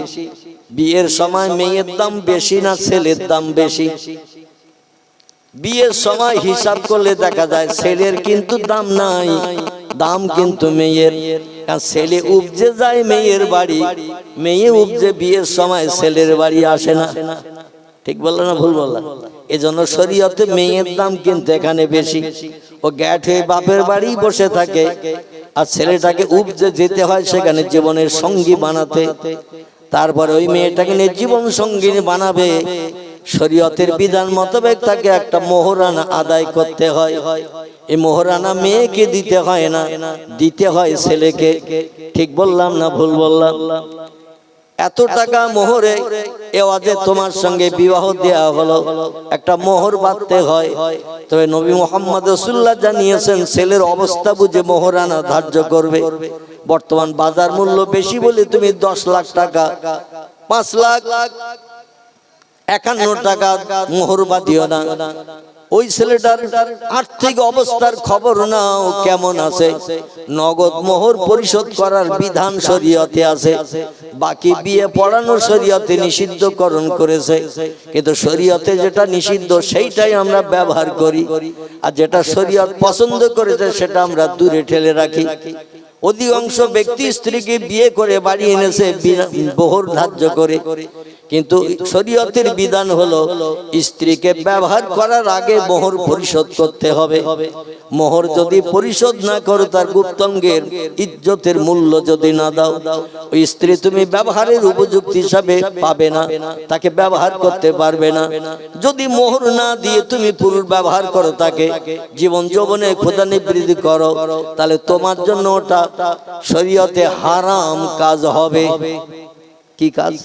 বিয়ের সময় মেয়ের দাম বেশি না ছেলের দাম বেশি? বিয়ের সময় হিসাব করলে দেখা যায় ছেলের কিন্তু দাম নাই, দাম কিন্তু মেয়ের। ছেলে উপজে যায় মেয়ের বাড়ি, মেয়ে উপজে বিয়ের সময় ছেলের বাড়ি আসে না। ঠিক বললাম না ভুল বললাম? এজন্য শরীয়তে মেয়ের দাম কিন্তু এখানে বেশি। ও গ্যাট হয়ে বাপের বাড়ি বসে থাকে, আর ছেলেটাকে উপজে যেতে হয় সেখানে জীবনের সঙ্গী বানাতে। তারপরে ওই মেয়েটাকে নিয়ে জীবন সঙ্গী বানাবে, শরীয়তের বিধান মোতাবেক তাকে একটা মোহরানা আদায় করতে হয়। এই মোহরানা মেয়েকে দিতে হয় না, দিতে হয় ছেলেকে। ঠিক বললাম না ভুল বললাম? এত টাকা মোহরে এওয়াজে তোমার সঙ্গে বিবাহ দেয়া হলো, একটা মোহর বাঁধতে হয়। তবে নবী মুহাম্মদ রাসূলুল্লাহ জানিয়েছেন ছেলের অবস্থা বুঝে মোহরানা ধার্য করবে। বর্তমান বাজার মূল্য বেশি বলে তুমি 10 লাখ টাকা, 5,51,000 টাকা মোহর বাঁধিও না। ওই ছেলেটার আর্থিক অবস্থার খবর নাও কেমন আছে। নগদ মোহর পরিশোধ করার বিধান শরীয়তে আছে। বাকি বিয়ে পড়ানো শরীয়তে নিষিদ্ধকরণ করেছে, কিন্তু শরীয়তে যেটা নিষিদ্ধ সেইটাই আমরা ব্যবহার করি, আর যেটা শরীয়ত পছন্দ করেছে সেটা আমরা দূরে ঠেলে রাখি। অধিকাংশ ব্যক্তি স্ত্রীকে বিয়ে করে বাড়ি এনেছে মোহর ধার্য করে, কিন্তু শরীয়তের বিধান হলো স্ত্রীকে ব্যবহার করার আগে মোহর পরিশোধ করতে হবে। মোহর যদি পরিশোধ না করো, তার গুপ্তাঙ্গের ইজ্জতের মূল্য যদি না দাও, ওই স্ত্রী তুমি ব্যবহারের উপযুক্ত হিসাবে পাবে না, তাকে ব্যবহার করতে পারবে না। যদি মোহর না দিয়ে তুমি পুরুষ ব্যবহার করো, তাকে জীবন যৌবনে ক্ষুধা নিবৃত্তি করো, তাহলে তোমার জন্য ওটা শরীয়তে হারাম কাজ হবে। কি কাজ?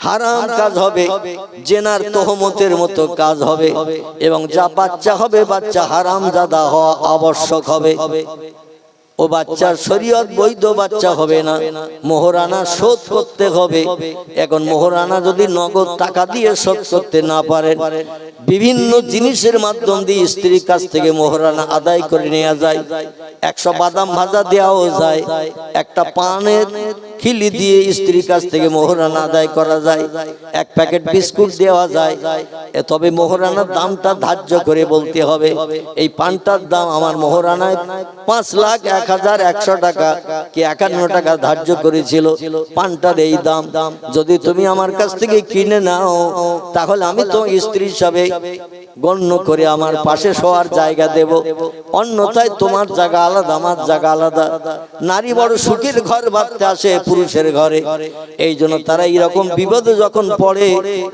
হারাম কাজ হবে, জেনার তোহমতের মতো কাজ হবে, এবং যা বাচ্চা হবে বাচ্চা হারামজাদা হওয়া আবশ্যক হবে। ও বাচ্চার শরীয়ত বৈধ বাচ্চা হবে না, মোহরানা শোধ করতে হবে। এখন মোহরানা যদি নগদ টাকা দিয়ে শোধ করতে না পারেন, বিভিন্ন জিনিসের মাধ্যম দিয়ে স্ত্রীর কাছ থেকে মোহরানা আদায় করে নেওয়া যায়। 100 বাদাম ভাজা দেওয়াও যায়, একটা পানের খিলি দিয়ে স্ত্রীর কাছ থেকে মোহরানা আদায় করা যায়, 1 প্যাকেট বিস্কুট দেওয়া যায়। তবে মোহরানার দামটা ধার্য করে বলতে হবে, এই পানটার দাম আমার মোহরানায় 5,01,100 টাকা কি 51 টাকা ধার্য করেছিল, পানটার এই দাম। যদি তুমি আমার কাছ থেকে কিনে নাও, তাহলে আমি তো স্ত্রী হিসাবে গণ্য করে আমার পাশে শোয়ার জায়গা দেব, অন্যথায় তোমার জায়গা আলাদা, আমার জায়গা আলাদা। নারী বড় সুখের ঘর ভাবতে আসে পুরুষের ঘরে, এই জন্য তারা এইরকম বিপদে যখন পড়ে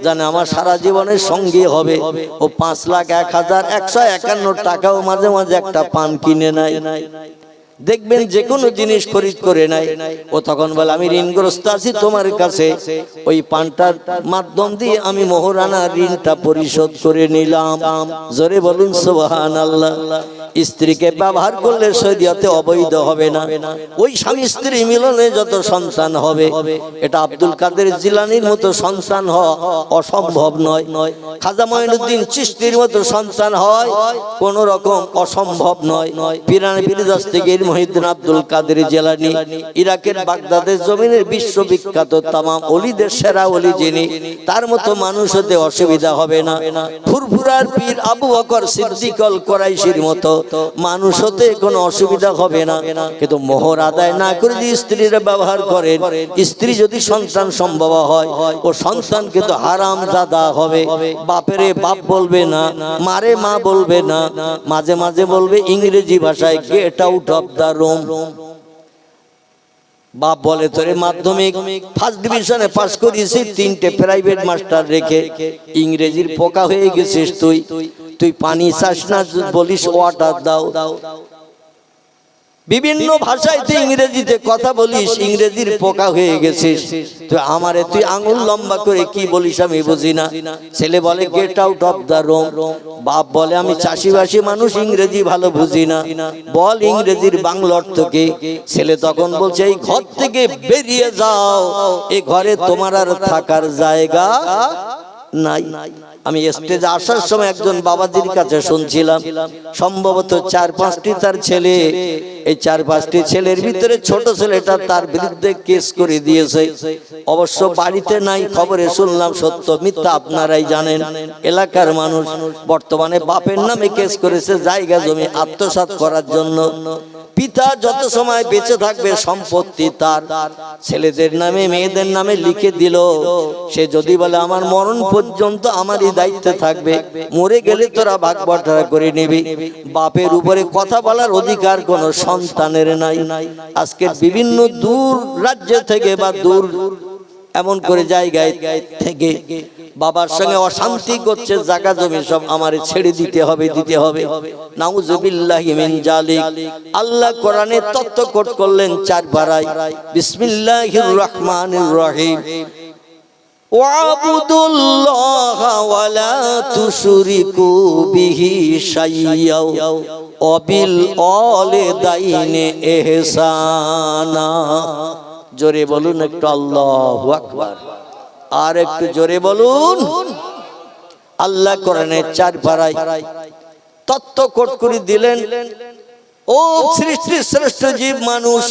জানে আমার সারা জীবনের সঙ্গী হবে। ও 5,01,151 টাকাও মাঝে মাঝে একটা পান কিনে নেয়। দেখবেন যে কোনো জিনিস খরিদ করে নাই, ও তখন বলে আমি ঋণগ্রস্ত আছি তোমার কাছে, ওই পানটার মাধ্যম দিয়ে আমি মোহরানা ঋণটা পরিশোধ করে নিলাম। জোরে বলুন সুবহানাল্লাহ। স্ত্রীকে ব্যবহার করলে শরীয়তে অবৈধ হবে না। ওই স্বামী স্ত্রী মিলনে যত সন্তান হবে, এটা আব্দুল কাদের জিলানীর মতো সন্তান হওয়া অসম্ভব নয়, খাজা মঈনুদ্দিন চিশতির মতো সন্তান হয় কোন রকম অসম্ভব নয়। পিরানে পীরদাস থেকে মহিউদ্দিন আব্দুল কাদের জিলানী, ইরাকের বাগদাদের জমিনের বিশ্ববিখ্যাত তামাম ওলিদের সেরা ওলি যিনি, তার মতো মানুষ হতে অসুবিধা হবে না। ফুরফুরার পীর আবু বকর সিদ্দিক আল কুরাইশির মতো মানুষ হতে কোনো অসুবিধা হবে না। কিন্তু মোহর আদায় না করে যদি স্ত্রীরা ব্যবহার করেন, স্ত্রী যদি সন্তান সম্ভব হয়, ও সন্তান কিন্তু হারামজাদা হবে। বাপেরে বাপ বলবে না, মারে মা বলবে না, মাঝে মাঝে বলবে ইংরেজি ভাষায় get out of the room. বাপ বলে তোরে মাধ্যমিক ফার্স্ট ডিভিশনে পাস করিয়েছি, 3টে প্রাইভেট মাস্টার রেখে ইংরেজির পোকা হয়ে গেছিস তুই, তুই পানি চাস না বলিস ওয়াটার দাও। বিভিন্ন ভাষায় তুই ইংরেজিতে কথা বলিস, ইংরেজির পোকা হয়ে গেছিস। তুই আমারে তুই আঙুল লম্বা করে কি বলিস আমি বুঝি না। ছেলে বলে get out of the room. বাপ বলে আমি চাষিবাসী মানুষ, ইংরেজি ভালো বুঝি না, বল ইংরেজির বাংলা অর্থ কি। ছেলে তখন বলছে এই ঘর থেকে বেরিয়ে যাও, এই ঘরে তোমার আর থাকার জায়গা নাই। আমি স্টেজে আসার সময় একজন বাবাজির কাছে শুনছিলাম, সম্ভবত 4-5টি তার ছেলে, এই 4-5টি ছেলের ভিতরে ছোট ছেলেটা তার বিরুদ্ধে কেস করে দিয়েছে। অবশ্য বাড়িতে নাই, খবরে শুনলাম, সত্য মিথ্যা আপনারাই জানেন। এলাকার মানুষ বর্তমানে বাপের নামে কেস করেছে জায়গা জমি আত্মসাৎ করার জন্য। পিতা যত সময় বেঁচে থাকবে সম্পত্তি তার ছেলেদের নামে মেয়েদের নামে লিখে দিল। সে যদি বলে আমার মরণ পর্যন্ত আমারই দায়িত্বে থাকবে, মরে গেলে তোরা ভাগ বটরা করে নিবি, বাপের উপরে কথা বলার অধিকার কোনো সন্তানের নাই। আজকে বিভিন্ন দূর রাজ্য থেকে বা দূর এমন করে জায়গায় থেকে বাবার সঙ্গে অশান্তি করছে, জায়গা জমি সব আমারে ছেড়ে দিতে হবে, দিতে হবে। নাউজুবিল্লাহি মিন জালিক। আল্লাহ কোরআনে তত্ত্ব কোট করলেন 4 পারায়, বিসমিল্লাহির রহমানির রহিম, ওয়াবুদুল্লাহা ওয়ালা তুশরিকু বিহি শাইয়্যাও ওয়াবিল ওয়ালিদাইনি ইহসানা। জোরে বলুন একটু আল্লাহু আকবার, আর একটু জোরে বলুন। আল্লাহ কোরআনে 4 পারায় তত্ত্ব কোট করে দিলেন, ও সৃষ্টির শ্রেষ্ঠ জীব মানুষ,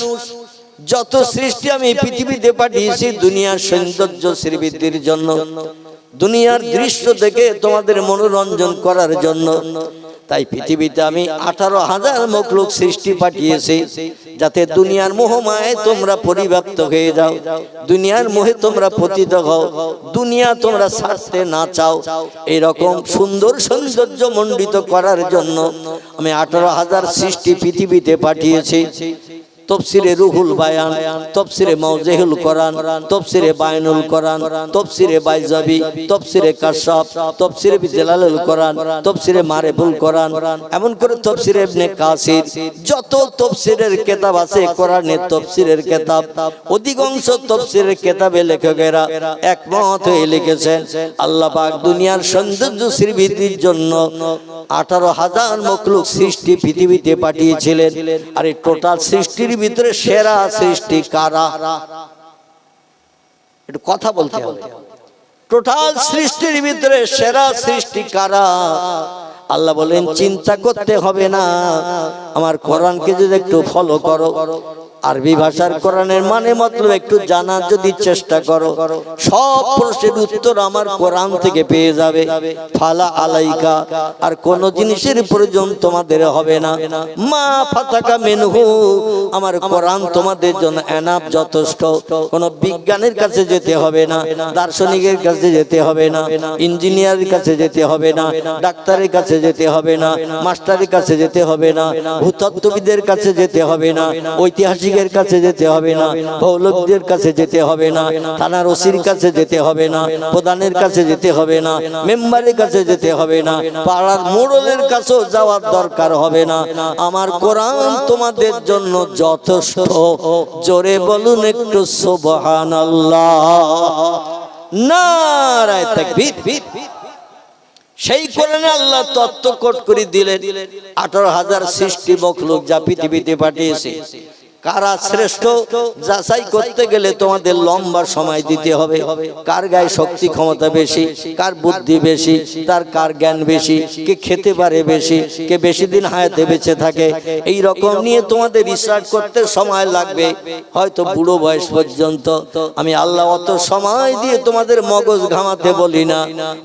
যত সৃষ্টি আমি পৃথিবীতে পাঠিয়েছি দুনিয়ার সৌন্দর্য শ্রীবৃদ্ধির জন্য, দুনিয়ার দৃশ্য দেখে তোমাদের মনোরঞ্জন করার জন্য। তাই পৃথিবীতে আমি 18,000 মখলুক সৃষ্টি পাঠিয়েছি, যাতে দুনিয়ার মোহমায় তোমরা পরিব্যাপ্ত হয়ে যাও, দুনিয়ার মোহে তোমরা পতিত হও, দুনিয়া তোমরা ছাড়তে না চাও। এরকম সুন্দর সৌন্দর্য মণ্ডিত করার জন্য আমি 18,000 সৃষ্টি পৃথিবীতে পাঠিয়েছি। তফসিরে রুহুল বায়ান, তফসিরে মাওজেহুল কোরআন, তফসিরে বায়ানুল কোরআন, তফসিরে বাইজাবি, তফসিরে কাশফ, তফসিরে জালালুল কোরআন, তফসিরে মারিফুল কোরআন, এমন করে তফসিরে ইবনে কাসির, যত তফসিরের কিতাব আছে কোরআনের তফসিরের কিতাব, অধিকাংশ তফসিরের কিতাবে লেখকেরা একমত হয়ে লিখেছেন আল্লাহ পাক দুনিয়ার সৌন্দর্য সৃষ্টির জন্য 18,000 মখলুক সৃষ্টি পৃথিবীতে পাঠিয়েছিলেন। আর এই টোটাল সৃষ্টির ভিতরে সেরা সৃষ্টি কারা? একটু কথা বলতে হবে। টোটাল সৃষ্টির ভিতরে সেরা সৃষ্টি কারা? আল্লাহ বলেন চিন্তা করতে হবে না, আমার কোরআনকে যদি একটু ফলো করো, আরবি ভাষার কোরআনের মানে মতলব একটু জানার যদি চেষ্টা করো, সব প্রশ্নের উত্তর আমার কোরআন থেকে পেয়ে যাবে। ফালা আলাইকা, আর কোন জিনিসের প্রয়োজন তোমাদের হবে না। মা ফাতাকা মিনহু, আমার কোরআন তোমাদের জন্য এনাফ, যথেষ্ট। কোন বিজ্ঞানের কাছে যেতে হবে না, দার্শনিকের কাছে যেতে হবে না, ইঞ্জিনিয়ারের কাছে যেতে হবে না, ডাক্তারের কাছে যেতে হবে না, মাস্টারের কাছে যেতে হবে না, ভূতত্ত্ববিদের কাছে যেতে হবে না, ঐতিহাসিক কাছে যেতে হবে না, মৌলবীদের কাছে যেতে হবে না, থানার ওসির কাছে যেতে হবে না, প্রধানের কাছে যেতে হবে না, মেম্বারের কাছে যেতে হবে না, পাড়ার মোড়লের কাছেও যাওয়ার দরকার হবে না। আমার কোরআন তোমাদের জন্য যথেষ্ট। জোরে বলুন একটু সুবহানাল্লাহ, নারায়ে তাকবীর। সেই কোরআনে আল্লাহ তত্ত্ব কোট করে দিলেন 18,000 সৃষ্টি মখলুক যা পৃথিবীতে পাঠিয়েছে কারা শ্রেষ্ঠ যাচাই করতে গেলে তোমাদের লম্বা সময় দিতে হবে। কার গায়ে শক্তি ক্ষমতা বেশি, কার বুদ্ধি বেশি, তার কার জ্ঞান বেশি, কে খেতে পারে বেশি, কে বেশি দিন হায়াতে বেঁচে থাকে, এই রকম নিয়ে তোমাদের রিসার্চ করতে সময় লাগবে, হয়তো বুড়ো বয়স পর্যন্ত। আমি আল্লাহ অত সময় দিয়ে তোমাদের মগজ ঘামাতে বলি না।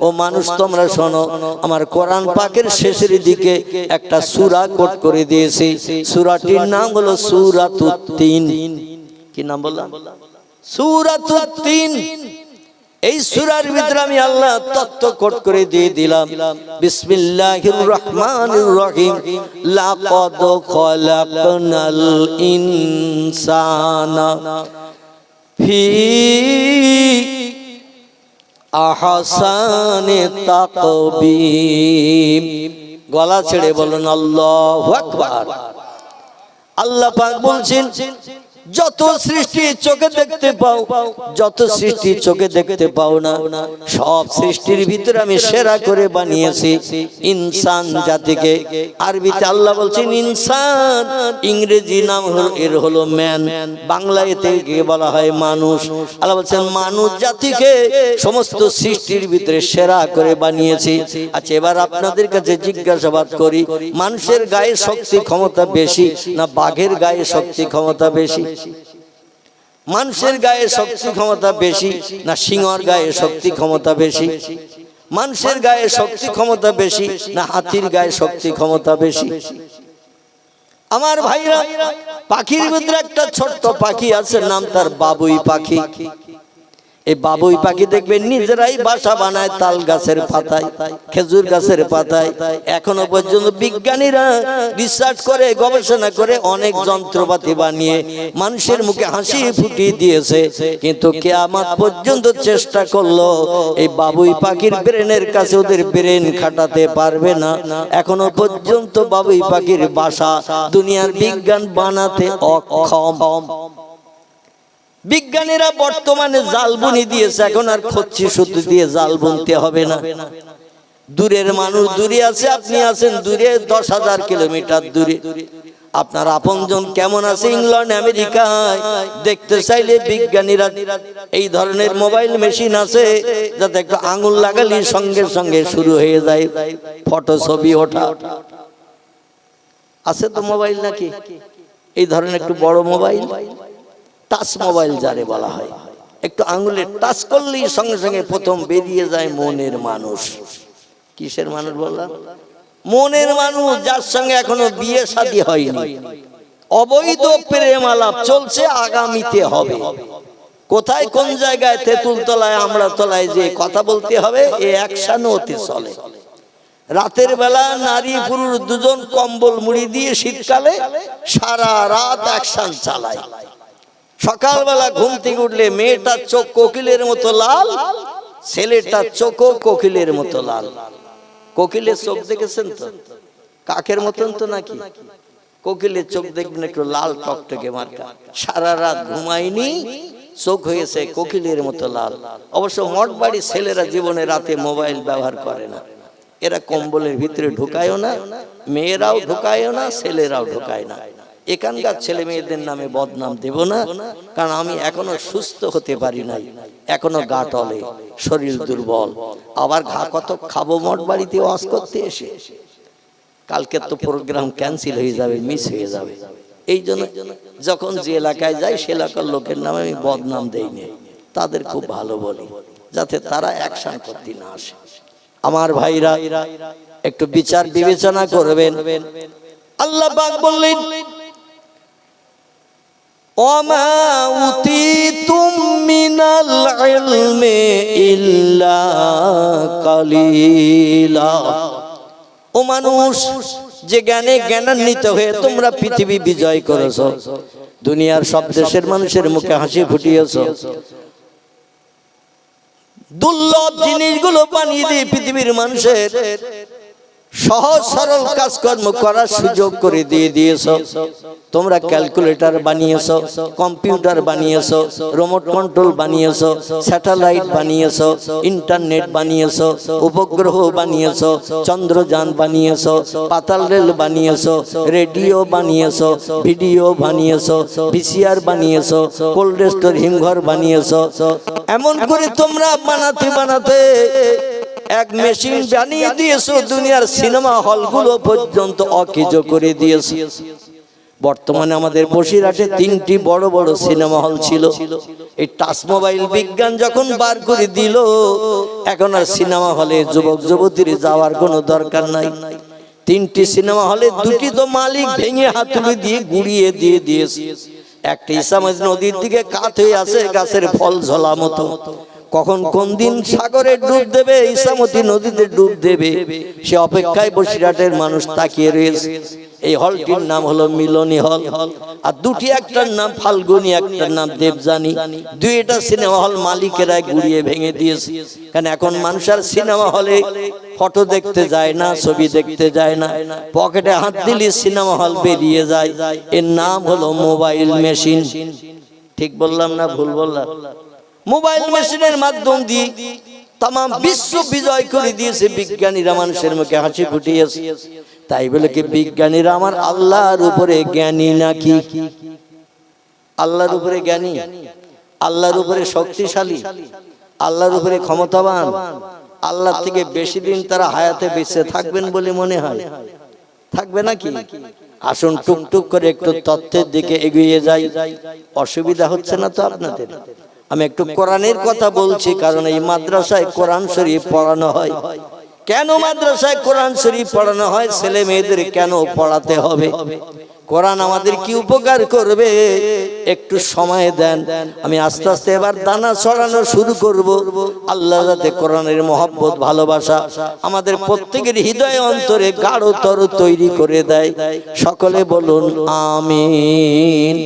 ও মানুষ তোমরা শোনো, আমার কোরআন পাকের শেষের দিকে একটা সূরা কোট করে দিয়েছি। সূরাটির নাম হলো সূরাতুত তিন। কি নাম বললাম? সূরাতুত তিন। এই সূরার ভিতরে আমি আল্লাহ তত্ত্ব কোট করে দিয়ে দিলাম। বিসমিল্লাহির রহমানির রহিম। লাকাদ খলাকনাল ইনসানা ফি আহসানি তাকবীম। গলা ছেড়ে বলুন আল্লাহু আকবার। আল্লাহ পাক বলছেন যত সৃষ্টি চোখে দেখতে পাও, যত সৃষ্টি চোখে দেখতে পাও না, সব সৃষ্টির ভিতরে আমি সেরা করে বানিয়েছি ইনসান জাতিকে। আরবিতে আল্লাহ বলছেন ইনসান, ইংরেজি নাম হলো এর হলো ম্যান, বাংলায় এতে বলা হয় মানুষ। আল্লাহ বলছেন মানুষ জাতিকে সমস্ত সৃষ্টির ভিতরে সেরা করে বানিয়েছি। আচ্ছা, এবার আপনাদের কাছে জিজ্ঞাসাবাদ করি, মানুষের গায়ে শক্তি ক্ষমতা বেশি না বাঘের গায়ে শক্তি ক্ষমতা বেশি? মানুষের গায়ে শক্তি ক্ষমতা বেশি না সিংহর গায়ে শক্তি ক্ষমতা বেশি? মানুষের গায়ে শক্তি ক্ষমতা বেশি না হাতির গায়ে শক্তি ক্ষমতা বেশি? আমার ভাইরা, পাখির ভিতরে একটা ছোট্ট পাখি আছে, নাম তার বাবুই পাখি। এই বাবুই পাখি দেখবেন নিজেরাই বাসা বানায় তাল গাছের পাতায়, খেজুর গাছের পাতায়। এখনো পর্যন্ত বিজ্ঞানীরা রিসার্চ করে, গবেষণা করে অনেক যন্ত্রপাতি বানিয়ে মানুষের মুখে হাসি ফুটিয়ে দিয়েছে, কিন্তু কিয়ামত পর্যন্ত চেষ্টা করলো এই বাবুই পাখির ব্রেনের কাছে ওদের ব্রেন খাটাতে পারবে না। এখনো পর্যন্ত বাবুই পাখির বাসা দুনিয়ার বিজ্ঞান বানাতে অক্ষম। বিজ্ঞানীরা বর্তমানে জাল বুনি দিয়েছে, এখন আর খচ্চি সুতো দিয়ে জাল বুনতে হবে না। দূরের মানুষ দূরে আছে, আপনি আছেন দূরে 10,000 কিলোমিটার দূরে, আপনার আপনজন কেমন আছে ইংল্যান্ড আমেরিকায়, দেখতে চাইলে বিজ্ঞানীরা এই ধরনের মোবাইল মেশিন আছে, যাতে একটু আঙুল লাগালি সঙ্গে সঙ্গে শুরু হয়ে যায় ফটো ছবি ওঠা। আছে তো মোবাইল নাকি এই ধরনের একটু বড় মোবাইল, টাচ মোবাইল যারে বলা হয়, একটু আঙুলে টাচ করলেই সঙ্গে সঙ্গে প্রথম বেরিয়ে যায় মনের মানুষ। কিসের মানুষ বললাম? মনের মানুষ, যার সঙ্গে এখনো বিয়ে শাদী হয়নি, অবৈধ প্রেম আলাপ চলছে, আগামীতে হবে। কোথায় কোন জায়গায়, তেঁতুল তলায়, আমরা তলায় যে কথা বলতে হবে, এ অ্যাকশন হতে চলে। রাতের বেলা নারী পুরুষ দুজন কম্বল মুড়ি দিয়ে শীতকালে সারা রাত অ্যাকশন চালায়। সকালবেলা ঘুম থেকে উঠলে মেয়েটার চোখ কোকিলের মতো লাল, ছেলেটার চোখও কোকিলের মতো লাল। কোকিলের চোখ দেখেছেন তো? কাকের মতন তো নাকি? কোকিলের চোখ দেখবেন একটু লাল টকটকে মার্কা। সারা রাত ঘুমায়নি, চোখ হয়েছে কোকিলের মতো লাল। অবশ্য মঠ বাড়ি ছেলেরা জীবনে রাতে মোবাইল ব্যবহার করে না, এরা কম্বলের ভিতরে ঢুকায়ও না, মেয়েরাও ঢুকায়ও না, ছেলেরাও ঢুকায় না। এখানকার ছেলে মেয়েদের নামে বদনাম দেব না, কারণ আমি এখনো সুস্থ হতে পারি নাই, এখনো গা টলে, শরীর দুর্বল। আবার ঘা কত খাবো মঠ বাড়িতে ওয়াজ করতে এসে? কালকে তো প্রোগ্রাম ক্যান্সেল হয়ে যাবে, মিস হয়ে যাবে। এই জন্য যখন যে এলাকায় যাই সে এলাকার লোকের নামে আমি বদনাম দেই না, তাদের খুব ভালো বলি, যাতে তারা অ্যাকশন করতে না আসে। আমার ভাইরা একটু বিচার বিবেচনা করবেন। আল্লাহ পাক বললেন, ওমা উতিতুম মিনাল ইলমি ইল্লা কালিলা। ও মানুষ, যে জ্ঞানে জ্ঞানান্বিত হয়ে তোমরা পৃথিবী বিজয় করেছো, দুনিয়ার সব দেশের মানুষের মুখে হাসি ফুটিয়েছো, দুর্লভ জিনিসগুলো বানিয়ে দিয়ে পৃথিবীর মানুষের সহজ সরল কাজকর্ম করার সুযোগ করে দিয়ে দিয়েছো। তোমরা ক্যালকুলেটর বানিয়েছো, কম্পিউটার বানিয়েছো, রিমোট কন্ট্রোল বানিয়েছো, স্যাটেলাইট বানিয়েছো, ইন্টারনেট বানিয়েছো, উপগ্রহ বানিয়েছো, চন্দ্রযান বানিয়েছো, পাতাল রেল বানিয়েছো, রেডিও বানিয়েছো, ভিডিও বানিয়েছো, ভিসিআর বানিয়েছো, কোল্ড স্টোর হিমঘর বানিয়েছো। এমন করে তোমরা বানাতে বানাতে এক মেশিন বানিয়ে দিয়েছো, দুনিয়ার সিনেমা হলগুলো পর্যন্ত অকেজো করে দিয়েছো। বর্তমানে আমাদের বসিরহাটে 3টি বড় বড় সিনেমা হল ছিল। এই টাচ মোবাইল বিজ্ঞান যখন বার করে দিল, এখন আর সিনেমা হলে যুবক যুবতীর যাওয়ার কোনো দরকার নাই। 3টি সিনেমা হলে 2টি তো মালিক ভেঙে হাতুড়ি দিয়ে গুড়িয়ে দিয়ে দিয়েছে। একটা ইসামতি নদীর দিকে কাত হয়ে আছে, গাছের ফল ঝোলা মতো। কখন কোন দিন সাগরে ডুব দেবে, ইসামতি নদীতে ডুব দেবে, সে অপেক্ষায় বসিরহাটের মানুষ তাকিয়ে রয়েছে। এই হলটির নাম হলো মিলনী হল, আর 2টি, একটার নাম ফাল্গুনী, একটার নাম দেবযানী। 2টা সিনেমা হল মালিকেরা গুড়িয়ে ভেঙে দিয়েছে। কারণ এখন মানুষ আর সিনেমা হলে ফটো দেখতে যায় না, ছবি দেখতে যায় না, পকেটে হাত দিলে সিনেমা হল বেরিয়ে যায়। এর নাম হলো মোবাইল মেশিন। ঠিক বললাম না ভুল বললাম? মোবাইল মেশিনের মাধ্যম দিয়ে তাম বিশ্ব বিজয় করে দিয়েছে বিজ্ঞানীরা, মানুষের মুখে হাসি ফুটিয়েছে। তাই বলে কি বিজ্ঞানীরা আমার আল্লাহর উপরে জ্ঞানী নাকি? আল্লাহর উপরে জ্ঞানী, আল্লাহর উপরে শক্তিশালী, আল্লাহর উপরে ক্ষমতাবান, আল্লাহ থেকে বেশি দিন তারা হায়াতে বেঁচে থাকবেন বলে মনে হয়? থাকবে নাকি? আসুন টুকটুক করে একটু তথ্যের দিকে এগিয়ে যাই। অসুবিধা হচ্ছে না তো আপনাদের? আমি একটু কোরআনের কথা বলছি, কারণ এই মাদ্রাসায় কোরআন শরীফ পড়ানো হয়। কেন মাদ্রাসায় কোরআন শরীফ পড়ানো হয়? ছেলে মেয়েদের কেন পড়াতে হবে? কোরআন আমাদের কি উপকার করবে? একটু সময় দেন, আমি আস্তে আস্তে এবার দানা ছড়ানো শুরু করব। আল্লাহ যাতে কোরআনের মহব্বত, ভালোবাসা আমাদের প্রত্যেকের হৃদয় অন্তরে গাঢ়তর তৈরি করে দেয়। সকলে বলুন আমিন।